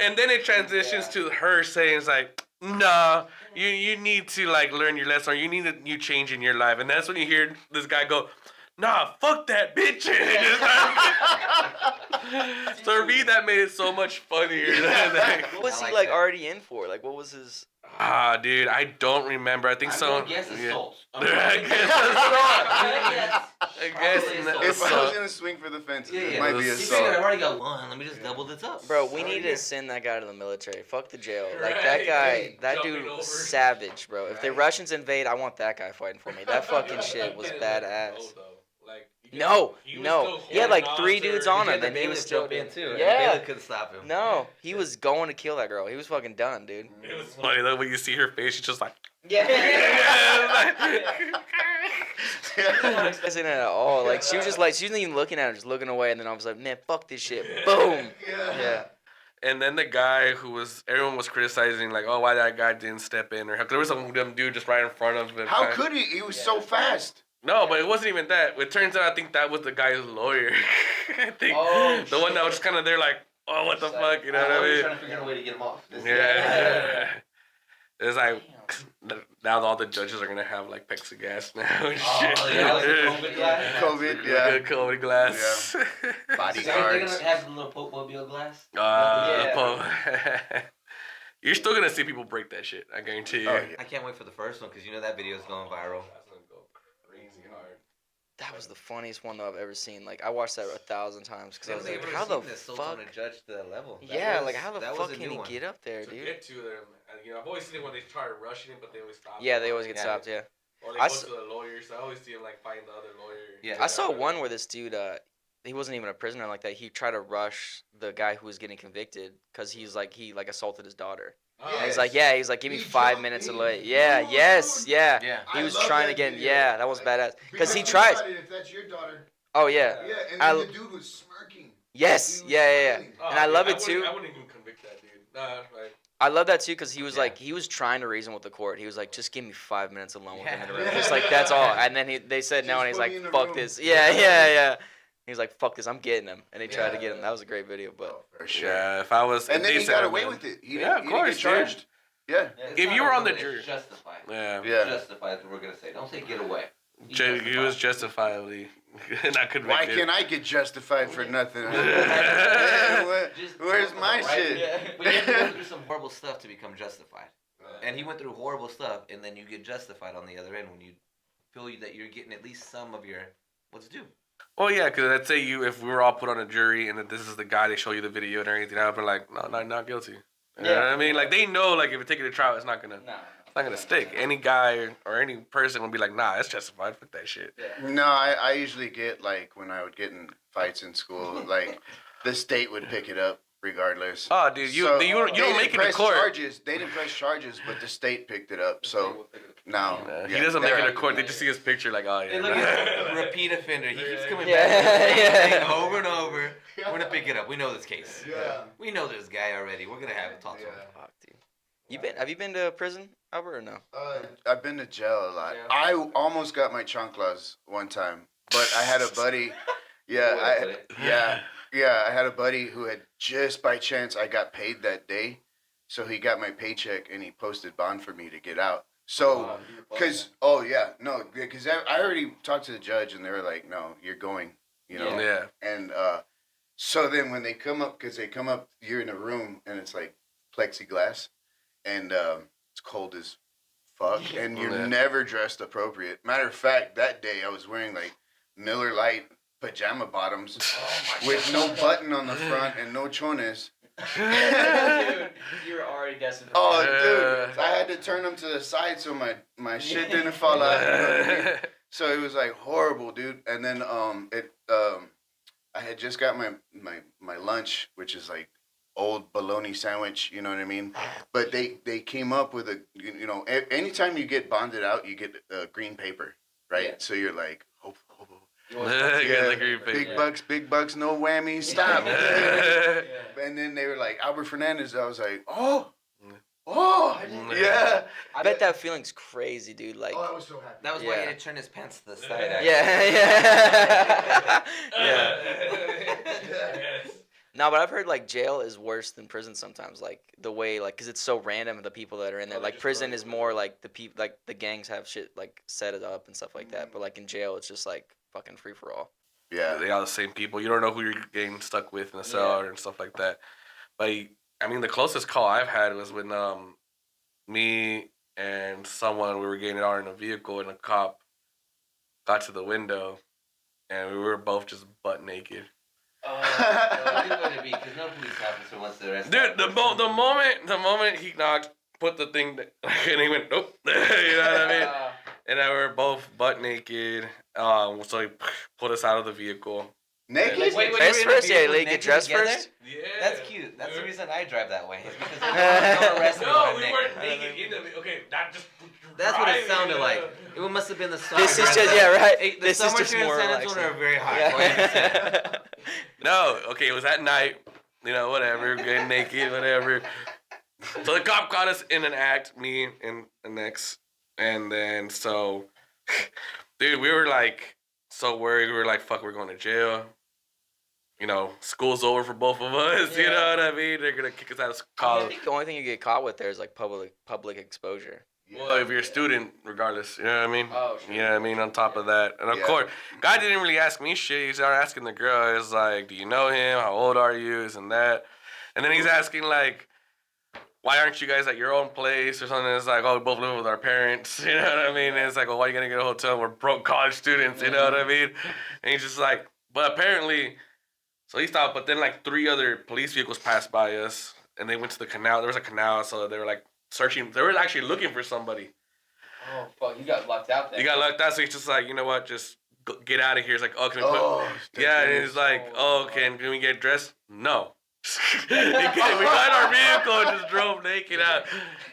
And then it transitions to her saying, it's like, nah, you need to, like, learn your lesson. Or you need a new change in your life. And that's when you hear this guy go, nah, fuck that bitch. So me, that made it so much funnier. What was he like already in for? Like, what was his? Dude, I don't remember. I think so. Yes, assault. I guess If I was gonna swing for the fences, it might be He assault. figured I've already got one. Let me just double this up. Bro, we need to send that guy to the military. Fuck the jail. Like that Right. guy, that Jumping dude over. was savage, bro. If the Russians invade, I want that guy fighting for me. That fucking shit was badass. No. He had like 3 dudes on him, and he was still in too. Yeah. Baylor couldn't stop him. No, he was going to kill that girl. He was fucking done, dude. It was funny though when you see her face. She's just like, Yeah. Isn't it at all? Like she was just like she wasn't even looking at her, just looking away, and then I was like, man, fuck this shit. Boom. Yeah. And then the guy everyone was criticizing, like, oh, why that guy didn't step in, or there was some dumb dude just right in front of him. How could he? He was so fast. No, but it wasn't even that. It turns out I think that was the guy's lawyer. I think the one that was just kind of there, like, oh, what the fuck, you know what I mean? Trying to figure out a way to get him off. Yeah. It's like now all the judges are gonna have like Plexiglass now and shit. Yeah, like COVID glass. COVID, yeah. Good COVID glass. Bodyguards. They're gonna have the little Pope-mobile glass. You're still gonna see people break that shit. I guarantee you. Oh, yeah. I can't wait for the first one because that video is going viral. That's gonna go crazy hard. That was the funniest one though I've ever seen. Like I watched that 1,000 times because I was like, Never how the seen this fuck? on a judge to that level. Yeah, like how the that fuck was a can new he one. get up there, To dude? get to them, and, I've always seen it when they try rushing it, but they always stop. Yeah, they always get Yeah. stopped. Yeah. Or they I go s- to the lawyers. I always see them like fighting the other lawyer. Yeah. I saw one where this dude, he wasn't even a prisoner like that. He tried to rush the guy who was getting convicted because he assaulted his daughter. And he's like, give me 5 minutes of late. Yeah, yes, yeah. Yeah. He was trying to get, that was badass. Because he tries. If that's your daughter. Oh yeah. Yeah, and I- then the dude was smirking. Yes, He was yeah. smiling. And I love it too. I wouldn't even convict that dude. Nah, like. I love that too because he was Yeah. like he was trying to reason with the court. He was like, just give me 5 minutes alone with him in the room. Yeah. Just like that's all. And then they said no, Just and he's put like, me in the fuck room. this. Yeah. He's like, fuck this, I'm getting him. And he tried to get him. That was a great video, but For sure. Yeah, if I was. And if then they he said got it, away man. with it. He Yeah, didn't, of he didn't course, get charged. Yeah. Yeah, it's If not you were on the it's jury. justified. Yeah. Yeah. Justified is what we're gonna say. Don't say get away. He was justifiably not convicted. Why can't I get justified for nothing? Where's my shit? Yeah. But you have to go through some horrible stuff to become justified. And he went through horrible stuff, and then you get justified on the other end when you feel that you're getting at least some of your what's due. Well, yeah, because let's say if we were all put on a jury and that this is the guy, they show you the video and everything, I'd be like, no, not guilty. You know what I mean? Like, they know, like, if you take it to trial, it's not gonna stick. Any guy or any person would be like, nah, it's justified. Fuck that shit. Yeah. No, I usually get, like, when I would get in fights in school, like, the state would pick it up regardless. Oh, dude, you don't make it to court. They didn't press charges, but the state picked it up. So now he doesn't make it to court. They just see his picture, like, oh yeah. Hey, look at repeat offender. He keeps coming back over and over. We're gonna pick it up. We know this case. Yeah. We know this guy already. We're gonna have a talk to him. Fuck, dude. Have you been to prison, Albert, or no? I've been to jail a lot. Yeah. I almost got my chanclas one time, but I had a buddy. I had a buddy who had just by chance I got paid that day, so he got my paycheck and he posted bond for me to get out. So, because I already talked to the judge and they were like, no, you're going, you know. Yeah. And so then when they come up, you're in a room and it's like plexiglass, and it's cold as fuck, and you're never dressed appropriate. Matter of fact, that day I was wearing like Miller Lite pajama bottoms with no button on the front and no chones. Dude, you were already destined for dude, I had to turn them to the side so my shit didn't fall out. You know what I mean? So it was like horrible, dude. And then I had just got my lunch, which is like old bologna sandwich, you know what I mean? But they came up with anytime you get bonded out, you get green paper, right? Yeah. So you're like, big bucks, no whammies, stop. And then they were like, Albert Fernandez. I was like, yeah. I bet that feeling's crazy, dude. Like, I was so happy. That was why he had to turn his pants to the side. No, but I've heard like jail is worse than prison sometimes. Like the way, like, cause it's so random the people that are in there. Like prison is more like the people, like the gangs have shit like set it up and stuff like that. But like in jail, it's just like fucking free for all. Yeah, they all the same people. You don't know who you're getting stuck with in the cell and stuff like that. But I mean, the closest call I've had was when me and someone, we were getting out in a vehicle and a cop got to the window and we were both just butt naked. Because no police officer wants to arrest. Dude, the moment he knocked, put the thing, and he went, nope. You know what I mean? And we were both butt naked. So he put us out of the vehicle. Naked? Wait, dress first? Yeah, like get dressed first? Yeah. That's cute. That's the reason I drive that way. It's because I don't arrest me. No, we weren't naked in the okay, not just. That's what it sounded like. It must have been the summer. This is just right. The this is summers just here in more San relaxing. Antonio are very hot. No, okay, it was at night. You know, whatever, getting naked, whatever. So the cop caught us in an act, me and the next, and then so, dude, we were like so worried. We were like, "Fuck, we're going to jail." You know, school's over for both of us. Yeah. You know what I mean? They're gonna kick us out of college. I think the only thing you get caught with there is like public exposure. Well, if you're a student, regardless, you know what I mean? Oh, sure. You know what I mean? On top of that. And of course, guy didn't really ask me shit. He started asking the girl. It's like, do you know him? How old are you? This and that. And then he's asking, like, why aren't you guys at your own place or something? It's like, oh, we both live with our parents. You know what I mean? And it's like, well, why are you going to get a hotel? We're broke college students. You know what I mean? And he's just like, but apparently, so he stopped. But then, like, 3 other police vehicles passed by us. And they went to the canal. There was a canal, so they were, like, searching. They were actually looking for somebody. Oh, fuck. You got locked out there. You got locked out, so he's just like, you know what? Just get out of here. He's like, oh, can we put... Yeah, and he's like, oh, can we get dressed? No. We got our vehicle and just drove naked out.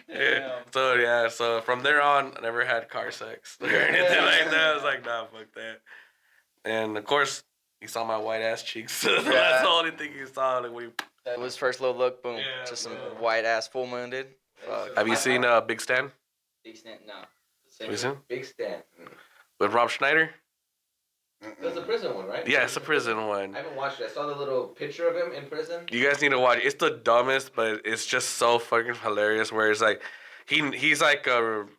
Yeah. So from there on, I never had car sex or anything like that. I was like, nah, fuck that. And, of course, he saw my white-ass cheeks. That's the only thing he saw. Like, that was first little look, boom. Just some white-ass full moon, dude. Have you seen Big Stan? Big Stan? No. Have you seen? Big Stan. With Rob Schneider? That's a prison one, right? Yeah, it's a prison one. I haven't watched it. I saw the little picture of him in prison. You guys need to watch it. It's the dumbest, but it's just so fucking hilarious. Where it's like, he's like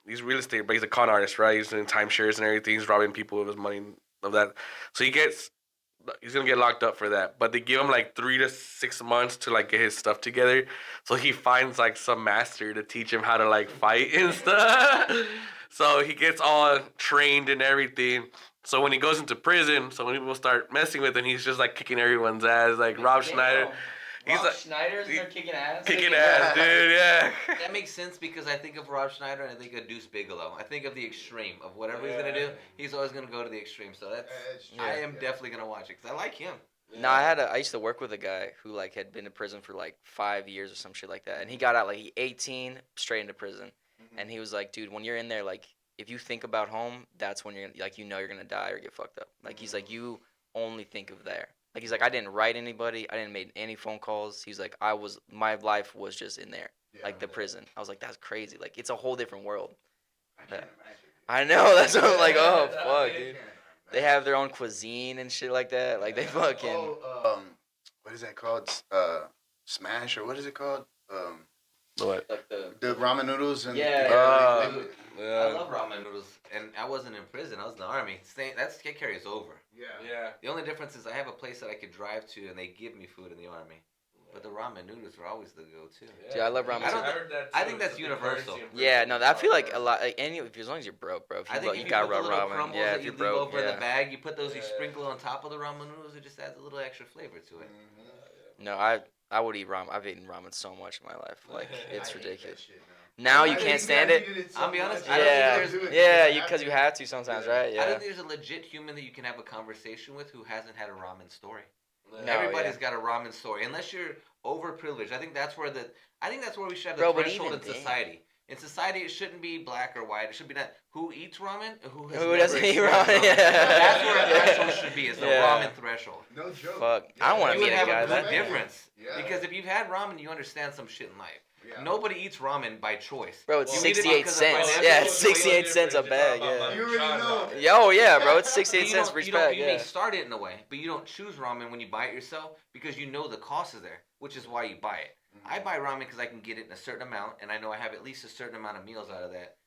he's real estate, but he's a con artist, right? He's doing timeshares and everything. He's robbing people of his money of that. So he's gonna get locked up for that. But they give him like 3 to 6 months to like get his stuff together. So he finds like some master to teach him how to like fight and stuff. So he gets all trained and everything. So when he goes into prison, so when people start messing with him, he's just like kicking everyone's ass, like Rob Schneider. He's Rob like Schneider's there kicking ass. kicking ass, dude. Yeah. That makes sense because I think of Rob Schneider and I think of Deuce Bigelow. I think of the extreme of whatever he's gonna do. He's always gonna go to the extreme. So I am definitely gonna watch it because I like him. No, I used to work with a guy who like had been in prison for like 5 years or some shit like that, and he got out like he 18 straight into prison, and he was like, dude, when you're in there, like if you think about home, that's when you're like you're gonna die or get fucked up. Like he's like you only think of there. Like he's like I didn't write anybody, I didn't make any phone calls. He's like my life was just in there, like the prison. I was like that's crazy. Like it's a whole different world. I can't imagine. I know that's what I'm like. Oh fuck, dude. They have their own cuisine and shit like that. Like they fucking. What is that called? Smash or what is it called? What? Like The ramen noodles and I love ramen noodles, and I wasn't in prison. I was in the army. That carries over. Yeah. The only difference is I have a place that I could drive to, and they give me food in the army. But the ramen noodles are always the go-to. Yeah, I love ramen. I think that's universal. Yeah, no, I feel like a lot. Like as long as you're broke, bro. I think if you got put the little ramen. crumbles Yeah, that if you you're leave broke, over in the bag, you put those, you sprinkle on top of the ramen noodles, it just adds a little extra flavor to it. No, I would eat ramen. I've eaten ramen so much in my life. Like it's ridiculous. Now you can't stand it. I'll be honest. Yeah, because you have to sometimes, right? Yeah. I don't think there's a legit human that you can have a conversation with who hasn't had a ramen story. No, Everybody's got a ramen story, unless you're overprivileged. I think that's where we should have the Bro, but threshold in even then- society. In society, it shouldn't be black or white. It should be that who eats ramen, who doesn't eat experienced ramen. Yeah. That's where a threshold should be. Is the ramen threshold. No joke. Fuck, I don't want to You meet would a have guy a that. good difference. Yeah. Because if you've had ramen, you understand some shit in life. Yeah. Nobody eats ramen by choice. Bro, it's You eat it 68 because of cents. financial Yeah, it's situation. 68 cents a bag. Yeah. You already know. Yo, yeah, bro, it's But 68 you cents don't- for each you don't- bag. You Yeah. may start it in a way, but you don't choose ramen when you buy it yourself because you know the cost is there, which is why you buy it. I buy ramen because I can get it in a certain amount, and I know I have at least a certain amount of meals out of that.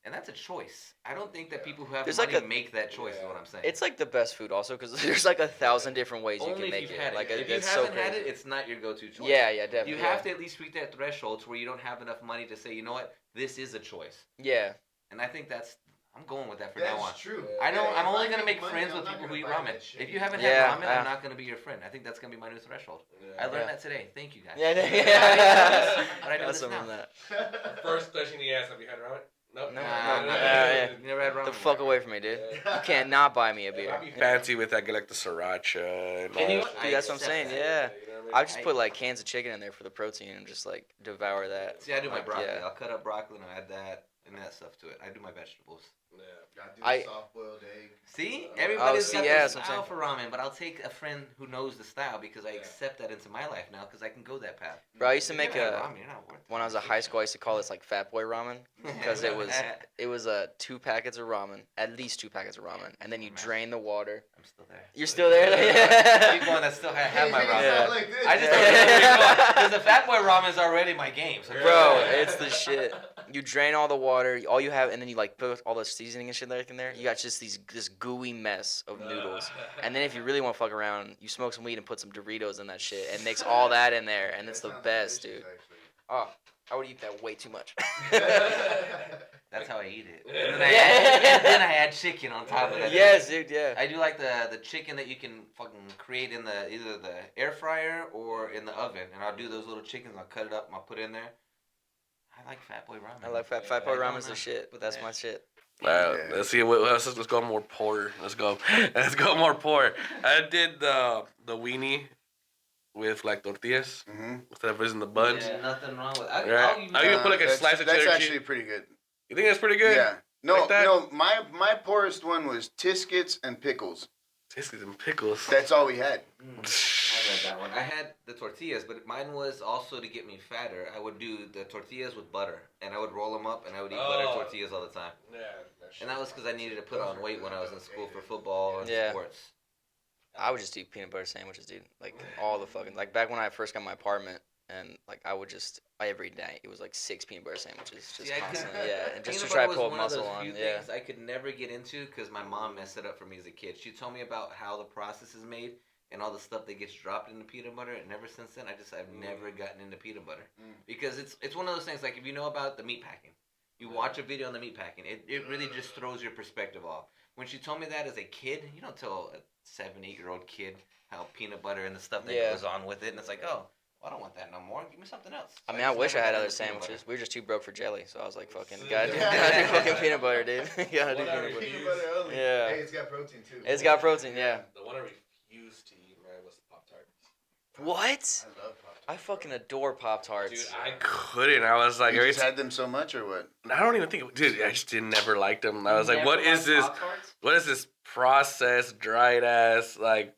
And that's a choice. I don't think that people who have There's money like make that choice. Is what I'm saying. It's like the best food also because there's like 1,000 different ways you only can if make you've it. had Like it. If you it's so haven't had crazy. it, it's not your go-to choice. Yeah, definitely. You have to at least reach that threshold to where you don't have enough money to say, you know what, this is a choice. Yeah. And I think I'm going with that from now on. That's true. I'm If only I gonna make make money, friends I'm with not people who gonna eat buy ramen. that shit. If you haven't Yeah, had ramen, I'm not gonna be your friend. I think that's gonna be my new threshold. I learned that today. Thank you guys. Yeah. But I do That's this now. something that. First question he asked, have you had ramen? Nope. No, Yeah. You never had ramen. The fuck away from me, dude. You can't not buy me a beer. I'd be fancy with that, get like the sriracha and all you- that. Dude, that's what I'm accept saying. that. Yeah. You know what I just put like cans of chicken in there for the protein and just like devour that. See, I do my Like, broccoli. yeah. I'll cut up broccoli and I'll add that and that stuff to it. I do my vegetables. I I- do a soft-boiled egg. See, everybody's see, got yeah, their that's what I'm style saying. for ramen, but I'll take a friend who knows the style because I accept that into my life now because I can go that path. Bro, I used to If you make never had a ramen, you're not worth it. when I was in high school. I used to call this like Fat Boy Ramen because it was 2 packets of ramen, at least 2 packets of ramen, and then you drain the water. I'm still there. You're still there? People that still have my ramen. Yeah. Like this. I just don't know because the Fat Boy ramen is already my game. So Bro, it's the shit. You drain all the water, all you have, and then you like put all the seasoning and shit like in there. You got just this gooey mess of noodles. And then if you really want to fuck around, you smoke some weed and put some Doritos in that shit and mix all that in there, and it's the best, dude. Oh, I would eat that way too much. that's how I eat it. And then I add chicken on top of that. Yes, dude, yeah. I do like the chicken that you can fucking create in either the air fryer or in the oven, and I'll do those little chickens. I'll cut it up and I'll put it in there. I like Fat Boy ramen. I like Fat Boy Ramen's the shit, but that's my shit. Let's see. Let's go more poor. Let's go more poor. I did the weenie with like tortillas instead of using the buns. Yeah, nothing wrong with Right. it. I'll even put like a slice of That's cheddar actually cheese. pretty good. You think that's pretty good? Yeah. No, Like that? no. My poorest one was Tiscuits and pickles. Tiscuits and pickles. That's all we had. I had that one. I had the tortillas, but mine was also to get me fatter. I would do the tortillas with butter, and I would roll them up, and I would eat butter tortillas all the time. Yeah. And that was because I needed to put on weight when I was in school for football and Yeah. sports. I would just eat peanut butter sandwiches, dude. Like all the fucking back when I first got my apartment and like I would just every day it was like 6 peanut butter sandwiches, just See, I could- constantly, yeah, and just to Peanut try butter to pull was a one of muscle those on, few yeah. things I could never get into because my mom messed it up for me as a kid. She told me about how the process is made and all the stuff that gets dropped in the peanut butter, and ever since then, I've never gotten into peanut butter because it's one of those things like if you know about the meat packing, you watch a video on the meat packing, it really just throws your perspective off. When she told me that as a kid, you don't tell a 7, 8-year-old kid how peanut butter and the stuff that goes on with it, and it's like, oh. I don't want that no more. Give me something else. I So mean, I just wish I never had got other into peanut butter. sandwiches. We were just too broke for jelly, so I was like, fucking, gotta do fucking peanut butter, dude. Gotta do peanut butter. Peanut butter only. Yeah. Hey, it's got protein too. It's got protein, yeah. The one I refused to eat, man, was the Pop-Tarts. What? I love Pop-Tarts. I fucking adore Pop-Tarts. Dude, I couldn't. I was like, You just had them so much or what? I don't even think, dude, I just never liked them. I was like, what is this? What is this processed, dried ass, like,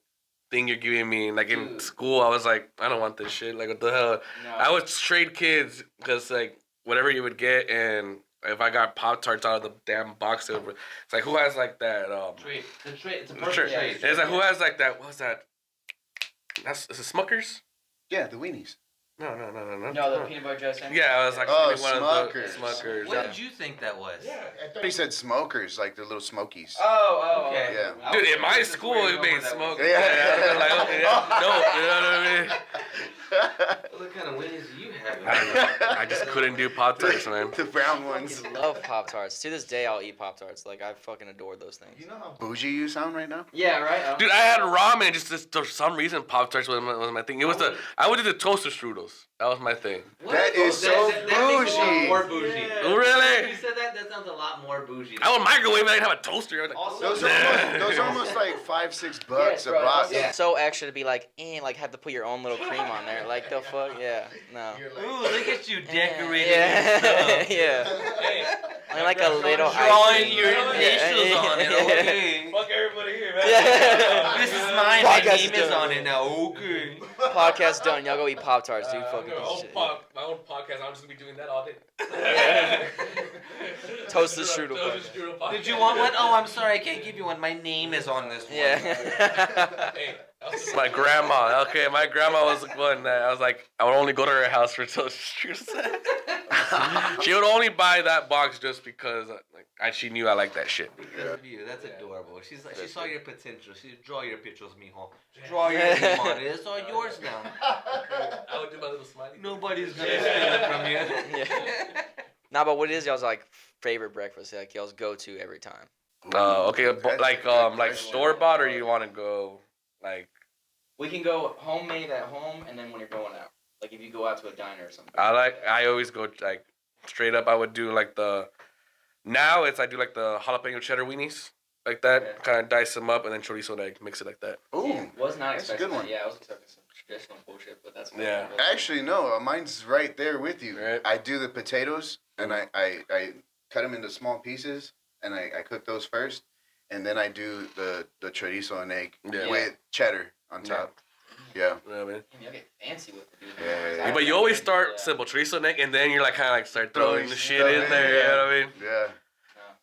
thing you're giving me? Like, in school, I was like, I don't want this shit. Like, what the hell? No. I would trade kids because, like, whatever you would get, and if I got Pop-Tarts out of the damn box, it's like, who has, like, that, Trade. It's a Sure. perfect trade. It's like, who has, like, that, what's that? Is it Smuckers? Yeah, the weenies. No. No, the peanut butter jelly sandwich? Yeah, I was like, Oh, give me one of the Smuckers. Smuckers. What Yeah. did you think that was? I thought he said smokers, like the little smokies. Oh, Okay. Yeah. Dude, in my school, we made smoke. Yeah. I was like, okay, yeah, no, you know what I mean? What kind of winnings do you have? I just couldn't do Pop-Tarts, man. The brown ones. I love Pop-Tarts. To this day, I'll eat Pop-Tarts. Like, I fucking adore those things. You know how bougie you sound right now? Yeah, right? Dude, I had ramen, just for some reason, Pop-Tarts was my thing. It was I would do the toaster strudels. That was my thing. That is so that makes it a lot bougie. more bougie. Really? You said that sounds a lot more bougie. I would microwave it, I didn't have a toaster. I was like, Those are almost like $5-6 a box. Yeah. So extra to be like, like have to put your own little cream on there. Like, the fuck? Yeah. No. Ooh, look at you decorating Yeah. yourself. Yeah. Like a little Drawing ice your cream. initials on it. Okay. fuck everybody here, man. Yeah. This is mine. My Podcast name is done. on it now. Okay. Podcast done. Y'all go eat Pop-Tarts, dude. Fucking shit. My own podcast, I'm just gonna be doing that all day. Toast the strudel. Toast the strudel podcast. Did you want one? Oh, I'm sorry. I can't give you one. My name is on this one. Yeah. Hey, my grandma. Okay, my grandma was the one that I was like, I would only go to her house for toast strudels. She would only buy that box just because she knew I liked that shit. Because of you. That's adorable. She's like, she saw your potential. She draw your pictures, mijo. Draw your name on it. It's all yours now. I would do my little smiley. Nobody's gonna steal it from you. Yeah. Nah, but what is y'all's like favorite breakfast? Like y'all's go to every time? Okay, like store bought, or you want to go like? We can go homemade at home, and then when you're going out, like if you go out to a diner or something. I always go like straight up. I would do like I do like the jalapeno cheddar weenies. Like that, Okay. kind of dice them up and then chorizo and egg, mix it like that. Ooh. Was not That's a expecting good one. that. Yeah, I was expecting some traditional bullshit, but that's Yeah. Actually, no. Mine's right there with you. Right. I do the potatoes, and I cut them into small pieces, and I cook those first, and then I do the chorizo and egg Yeah. with cheddar on top. Yeah. You know what I mean? Y'all get fancy with it, dude. Yeah. But you always start simple chorizo and egg, and then you're like kind of like start throwing the shit in there. Yeah. You know what I mean? Yeah.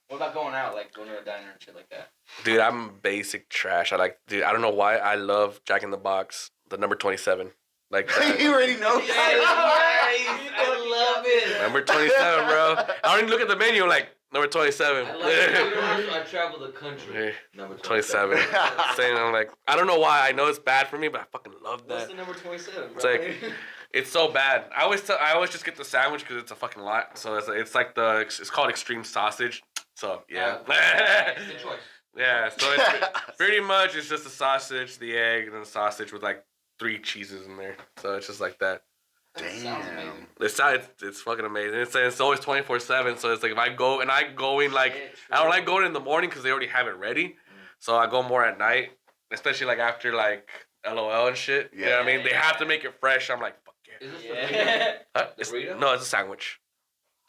What about going out, like going to a diner and shit like that? Dude, I'm basic trash. I don't know why I love Jack in the Box, the number 27. Like that. You already know. Yes, I love it. Number 27, bro. I don't even look at the menu. I'm like, number 27. I like it. I travel the country. Number 27. Saying, I'm like, I don't know why. I know it's bad for me, but I fucking love What's that. the number 27, bro? It's like, it's so bad. I always just get the sandwich because it's a fucking lot. So it's called extreme sausage. So yeah. Good choice. Yeah. So it's pretty much it's just the sausage, the egg, and then the sausage with like 3 cheeses in there. So it's just like that. That sounds amazing. It's fucking amazing. It's always 24/7. So it's like if I go in like I don't like going in the morning because they already have it ready. So I go more at night, especially like after like LOL and shit. Yeah. You know what I mean? They have to make it fresh. I'm like, fuck yeah. Is this Yeah. Huh? The burrito? No, it's a sandwich.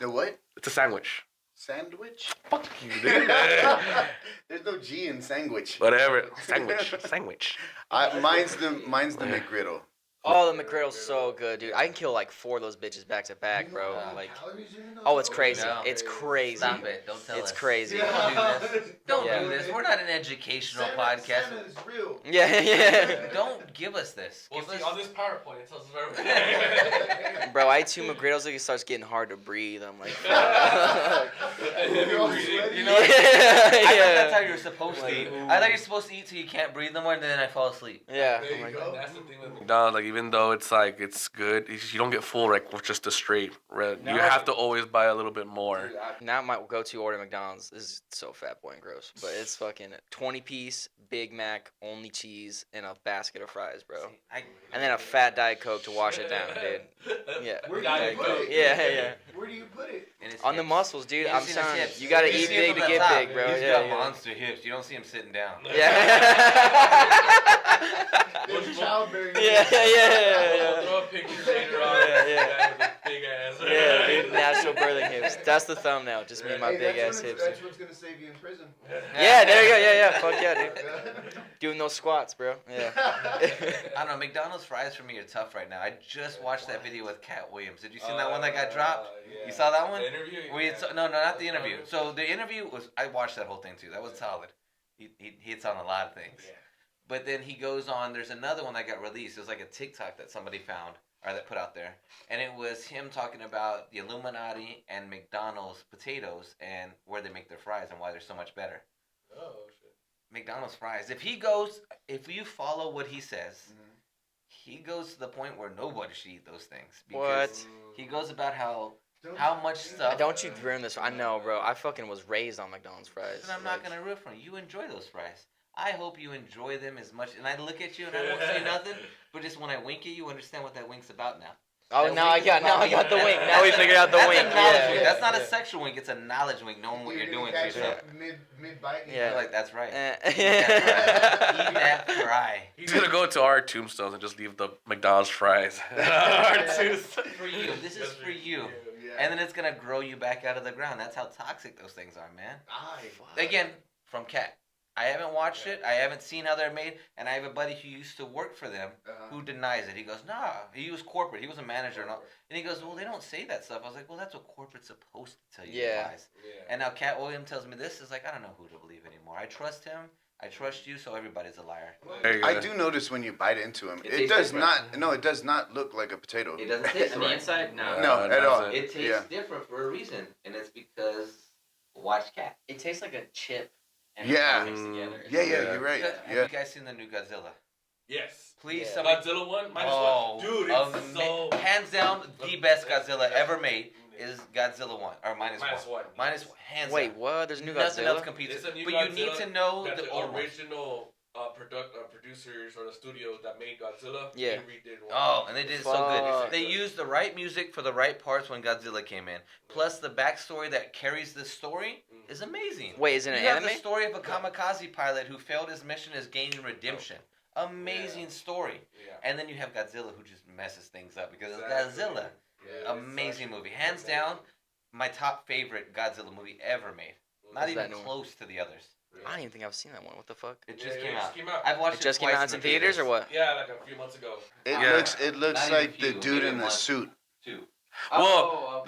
The what? It's a sandwich. Sandwich? Fuck you, dude. There's no G in sandwich. Whatever. Sandwich. Mine's the McGriddle. Oh, the McGriddle's so good, dude. I can kill like 4 of those bitches back to back, bro. Like, oh, it's crazy. No. It's crazy. Stop it. Don't tell us. It's crazy. Don't do this. Don't Yeah. do this. We're not an educational podcast. Salmon is real. Yeah, yeah. Don't give us this. Well, Give see, us... on this PowerPoint, it tells us everything. Bro, I eat 2 McGriddles, like it starts getting hard to breathe. I'm like, fuck. You know, Yeah, I thought yeah. that's how you're supposed to eat. I thought you're supposed to eat till you can't breathe no more, and then I fall asleep. Yeah. There I'm you like, go. That's the thing with McDonald's. Like, even though it's like it's good, you don't get full like with just the straight red. No. You have to always buy a little bit more. now my go-to order at McDonald's is so fat boy and gross, but it's fucking 20-piece Big Mac, only cheese, and a basket of fries, bro. And then a fat Diet Coke to wash it down, dude. Yeah. Where do Diet you put Coke. it? Yeah, yeah. Where do you put it? And it's On the hips. muscles, dude. You I'm see his telling you, hips. you gotta You eat see him big from to the get top. big, bro. He's Yeah, got yeah. monster hips. You don't see him sitting down. Yeah. There's childbearing. Yeah, yeah. We'll throw a picture later on. Yeah, yeah. With a big ass. Yeah, dude, natural birthing hips. That's the thumbnail. Just me and my Hey, big that's ass when hips. That's what's gonna save you in prison. Yeah, there you go. Yeah, yeah. Fuck yeah, dude. Doing those squats, bro. Yeah. I don't know. McDonald's fries for me are tough right now. I just watched that video with Cat Williams. Did you see that one that got dropped? Yeah. You saw that one? The interview? Where he no, not the interview. So the interview was. I watched that whole thing too. That was solid. He hits on a lot of things. Yeah. But then he goes on. There's another one that got released. It was like a TikTok that somebody found or that put out there, and it was him talking about the Illuminati and McDonald's potatoes and where they make their fries and why they're so much better. Oh, shit. McDonald's fries. If you follow what he says, he goes to the point where nobody should eat those things. Because What? he goes about how much stuff. Don't you ruin this? I know, bro. I fucking was raised on McDonald's fries. And I'm not gonna ruin from you. Enjoy those fries. I hope you enjoy them as much. And I look at you and I won't say nothing, but just when I wink at you, understand what that wink's about now. Oh, That now I wink is got about the being- wink. Now we figured out the That's wink. a knowledge Yeah, wink. yeah, That's not yeah. a sexual wink. It's a knowledge wink, knowing what you're doing to catch yourself. it mid bite. Yeah. You're like, that's right. Eat Yeah. that fry. He's gonna go to our tombstones and just leave the McDonald's fries. Our tombstones. For you. This is for you. And then it's gonna grow you back out of the ground. That's how toxic those things are, man. Again, from Cat. I haven't watched it. I haven't seen how they're made. And I have a buddy who used to work for them who denies it. He goes, nah. He was corporate. He was a manager. And he goes, well, they don't say that stuff. I was like, well, that's what corporate's supposed to tell you guys. And now Cat Williams tells me this. Is like, I don't know who to believe anymore. I trust him. I trust you, so everybody's a liar. There you I go. do notice when you bite into them, It it tastes does different. not. No, it does not look like a potato. It doesn't taste On on the the inside? inside. No. No, at all. doesn't. It tastes Yeah. different for a reason. And it's because watch Cat. It tastes like a chip. And Yeah. it's all mixed together. Yeah, Yeah. you're right. Have Yeah. you guys seen the new Godzilla? Yes. Please, Yeah. somebody. Godzilla one? Minus Oh, one? Dude, it's so... hands down the best Godzilla ever made is Godzilla 1 or minus Minus one. one. Minus one, hands Wait, down. what? There's a new Nothing else Godzilla? competes. It's a new But you need Godzilla to know that the the old ones. original producers or the studios that made Godzilla, Yeah. they redid one. Oh, and they did it so Fuck. good. They used the right music for the right parts when Godzilla came in. Plus, the backstory that carries this story is amazing. Wait, is it You an have anime? the story of a kamikaze pilot who failed his mission is gaining redemption. Amazing story. Yeah. And then you have Godzilla who just messes things up because it's Exactly. Godzilla. Yeah, Amazing movie. Hands down, my top favorite Godzilla movie ever made. Not What's even that new one? close to the others. I don't even think I've seen that one. What the fuck? It just Yeah, came it out. just came out. I've watched It just came twice out in theaters or what? Yeah, like a few months ago. It Yeah. looks Not even like the few, dude maybe in the one. suit. Two. Well,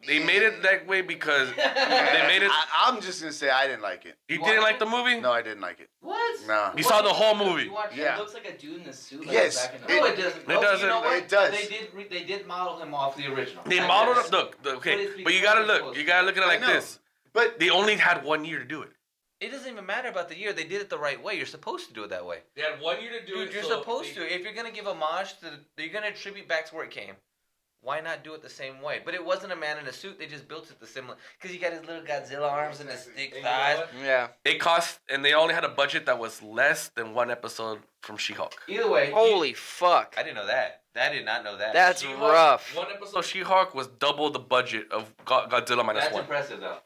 they made it that way because they made it. I'm just gonna say I didn't like it. You didn't like the movie? No, I didn't like it. What? No. You saw the whole movie. You watched Yeah. It looks like a dude in the suit. Like Yes, Back in the No, It- it doesn't. it No, doesn't. You know what? It does. They did model him off the original. They I modeled guess. it. Look, But okay, it's but you because gotta it's look. supposed You to. gotta look at it like I know. this. But They only had 1 year to do it. It doesn't even matter about the year. They did it the right way. You're supposed to do it that way. They had 1 year to do Dude, it. you're so supposed to. If you're gonna give homage to, you're gonna attribute back to where it came. Why not do it the same way? But it wasn't a man in a suit. They just built it the similar. Because you got his little Godzilla arms and his thick And you know thighs. what? Yeah. It cost, and they only had a budget that was less than one episode from She-Hulk. Either way. Holy fuck. I didn't know that. I did not know that. That's She-Hulk, rough. One episode of She-Hulk was double the budget of Godzilla minus That's one. impressive though.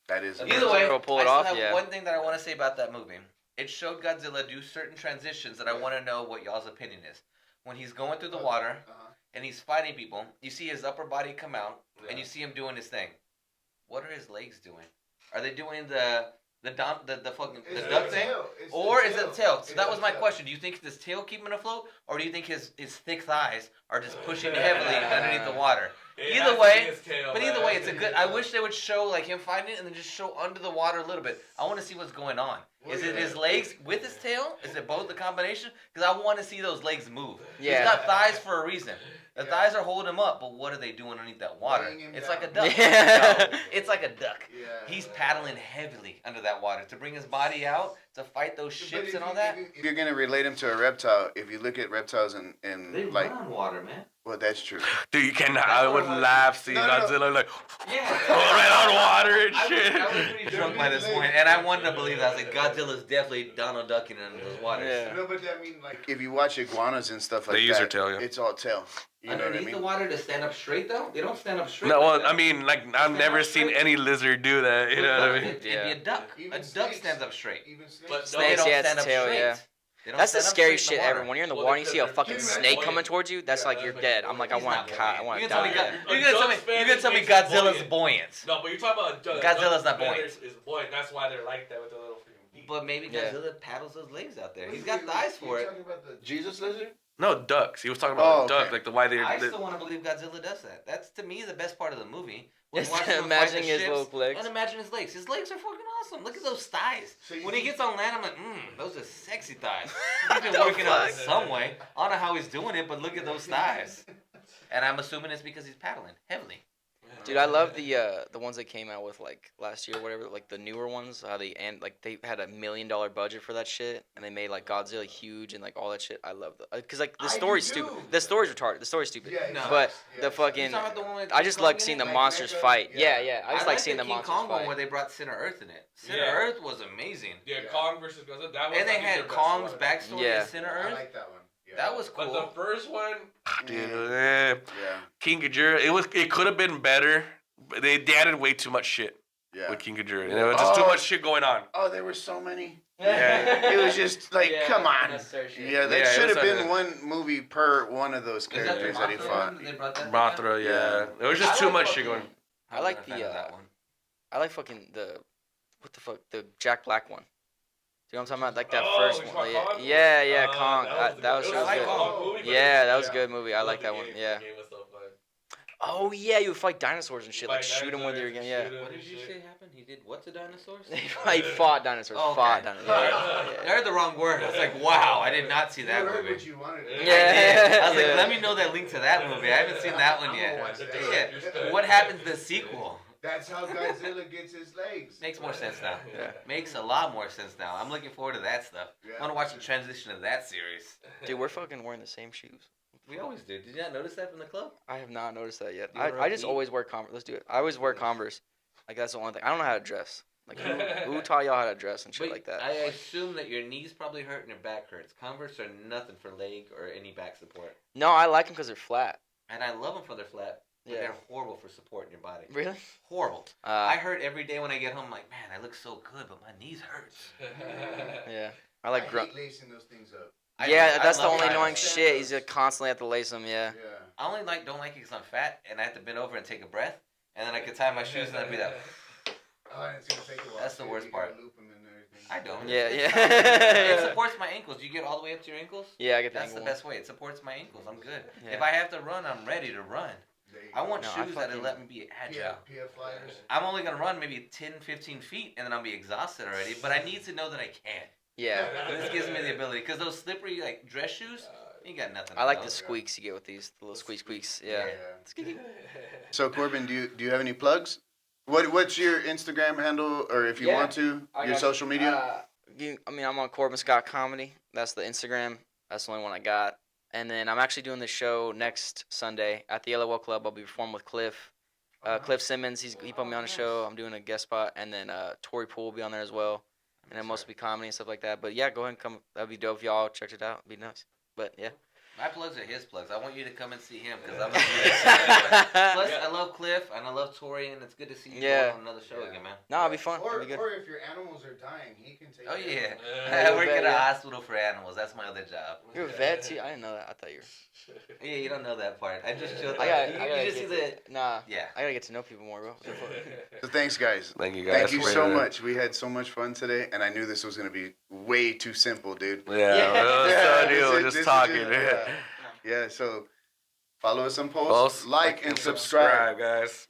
that is. Either way, They'll pull I it still off, have yeah. one thing that I want to say about that movie. It showed Godzilla do certain transitions that I want to know what y'all's opinion is. When he's going through the water and he's fighting people, you see his upper body come out and you see him doing his thing. What are his legs doing? Are they doing the The fucking the duck thing, or is it the tail? So that was my question. Do you think it's his tail keeping him afloat, or do you think his thick thighs are just pushing heavily underneath the water? Either way, but either way, it's a good. I wish they would show like him fighting it and then just show under the water a little bit. I want to see what's going on. Is it his legs with his tail? Is it both the combination? Because I want to see those legs move. Yeah. He's got thighs for a reason. The thighs are holding him up, but what are they doing underneath that water? It's like a duck. Yeah. No, it's like a duck. He's paddling heavily under that water to bring his body out to fight those ships and all that. If you're gonna relate him to a reptile, if you look at reptiles and They like, run on water, man. well, that's true. Dude, you cannot. I would laugh seeing Godzilla like Yeah. right on water and shit. I was pretty drunk by this point, and I wanted to believe that. I was like, Godzilla's definitely Donald ducking under those waters. Yeah. No, but I mean, like, if you watch iguanas and stuff like They that, use their tail, yeah. it's all tail. You know what I Underneath mean? the water to stand up straight, though? They don't stand up straight. No, like well, that. I mean, like I've never seen any lizard do that. You know what I mean? It'd be a duck. Even A duck snakes. stands up straight. Even snakes. But So they Snakes, don't yeah, it's stand the up tail, straight. yeah. They don't That's the stand up scariest straight shit in the ever. water. When you're in the Well, water and you see a they're- fucking they're snake buoyant. coming towards you, that's like you're dead. I'm like, I He's want not to buoyant. I want You to can tell me, die. A you can tell me, duck's fan you can is tell me makes Godzilla's buoyant. buoyant. No, but you're talking about a duck. Godzilla's not Duck's buoyant. feathers is buoyant. That's why they're like that with the little freaking beak. But maybe Yeah. Godzilla paddles those legs out there. He's got thighs for it. Talking about the Jesus lizard? No, ducks. He was talking about Oh, a duck, okay. like the why they're. I still want to believe Godzilla does that. That's to me the best part of the movie. Just watching him fight imagining the his ships little legs. And imagine his legs. His legs are fucking awesome. Look at those thighs. So you When he think- gets on land, I'm like, those are sexy thighs. He's been working out in some way. I don't know how he's doing it, but look at those thighs. And I'm assuming it's because he's paddling heavily. Dude, I love the ones that came out with like last year or whatever, like the newer ones. How they they had $1 million budget for that shit, and they made like Godzilla huge and like all that shit. I love the because like the I do story's too. stupid. The story's retarded. The story's stupid. Yeah, No. But yeah. the fucking You talking about the one with I just King like Kong seeing in the it? monsters Mecha? fight. Yeah. Yeah, I just like seeing the King monsters Kong one fight. where they brought Center Earth in it. Center Yeah. Earth was amazing. Yeah, Yeah. Kong versus Godzilla. That was. And they I think, had their best Kong's one. backstory Yeah. in Center I Earth. like that one. Yeah. That was cool. But the first one, dude, Yeah. King Ghidorah. It could have been better. But they added way too much shit Yeah. with King Ghidorah. And there was just too Oh. much shit going on. Oh, there were so many. Yeah. It was just like, Yeah, come on. unnecessary shit. Yeah, that Yeah, it should was have been a- one movie per one of those Is that the characters that he Mothra fought. one? They brought that Mothra, yeah. There was just I too like much fucking- shit going. I like wasn't a fan the of that one. I like fucking the Jack Black one. Do you know what I'm talking about? Like that Oh, first which one. one, Kong? Yeah, Kong. That was That was a good. Kong movie, but Yeah, that was a Yeah. good movie. I like that one. Yeah. The game was so fun. Oh yeah, you would fight dinosaurs and shit, like Fight shoot them with your dinosaurs gun. and Yeah. shoot 'em. What did you say happened? He did what to dinosaurs? He fought dinosaurs. Oh, okay. Fought dinosaurs. I Yeah. heard the wrong word. I was like, wow, I did not see that You heard movie. what you wanted. Yeah. I did. I was Yeah. like, let me know that link to that movie. I haven't seen that one I'm yet. gonna watch that. Yeah. What happens in the sequel? That's how Godzilla gets his legs. Makes more sense now. Yeah. Makes a lot more sense now. I'm looking forward to that stuff. Yeah. I want to watch the transition of that series. Dude, we're fucking wearing the same shoes. We always do. Did you not notice that from the club? I have not noticed that yet. You wanna I just eat? always wear Converse. Let's do it. I always wear Converse. Like that's the only thing. I don't know how to dress. Like who taught y'all how to dress and shit But like that? I assume that your knees probably hurt and your back hurts. Converse are nothing for leg or any back support. No, I like them because they're flat. And I love them for their flat. But Yeah. they're horrible for supporting your body. Really? Horrible. I Uh, hurt every day when I get home. I'm like, man, I look so good, but my knees hurt. yeah. I I like hate grunt. lacing those things up. Yeah, that's the love only it. annoying Sandals. shit. He's gonna constantly have to lace them. Yeah. Yeah. I only don't like it because I'm fat and I have to bend over and take a breath, and then I could tie my shoes and I'd be like, Oh, and it's gonna take a while. That's the too. worst You gotta part. loop 'em and everything. I don't. Yeah, It yeah. supports my ankles. You get all the way up to your ankles. Yeah, I get the That's the angle one. best way. It supports my ankles. I'm good. Yeah. If I have to run, I'm ready to run. There you I go. want No, I shoes that'll fucking- let me be agile. PF flyers. I'm only gonna run maybe 10, 15 feet, and then I'll be exhausted already. But I need to know that I can. Yeah. This gives me the ability, because those slippery like dress shoes, you got nothing. I like on the those. squeaks you get with these, the little squeaks. Yeah. So Corbin, do you have any plugs? What's your Instagram handle, or if you Yeah, want to, I your got social media? I'm on Corbin Scott Comedy. That's the Instagram. That's the only one I got. And then I'm actually doing the show next Sunday at the LOL Club. I'll be performing with Cliff. Cliff Simmons, he put me on the show. I'm doing a guest spot. And then Tori Poole will be on there as well. And then mostly comedy and stuff like that. But yeah, go ahead and come. That'd be dope if y'all checked it out. It'd be nice. But yeah. My plugs are his plugs. I want you to come and see him because I'm. Plus, I love Cliff and I love Tori, and it's good to see you on another show again, man. No, it'll be fun. Or, it'll be good. or if your animals are dying, he can take. Oh yeah, Yeah. I work at a Yeah. hospital for animals. That's my other job. You're a vet too? I didn't know that. I thought you were. Yeah, you don't know that part. I just chilled. I gotta you just see the. Nah. Yeah. I gotta get to know people more, bro. So thanks, guys. Thank you guys. Thank you for so that. much. We had so much fun today, and I knew this was gonna be way too simple, dude. Yeah, this we're is- just this is talking. yeah. So follow us on posts, Post, like, and subscribe. guys.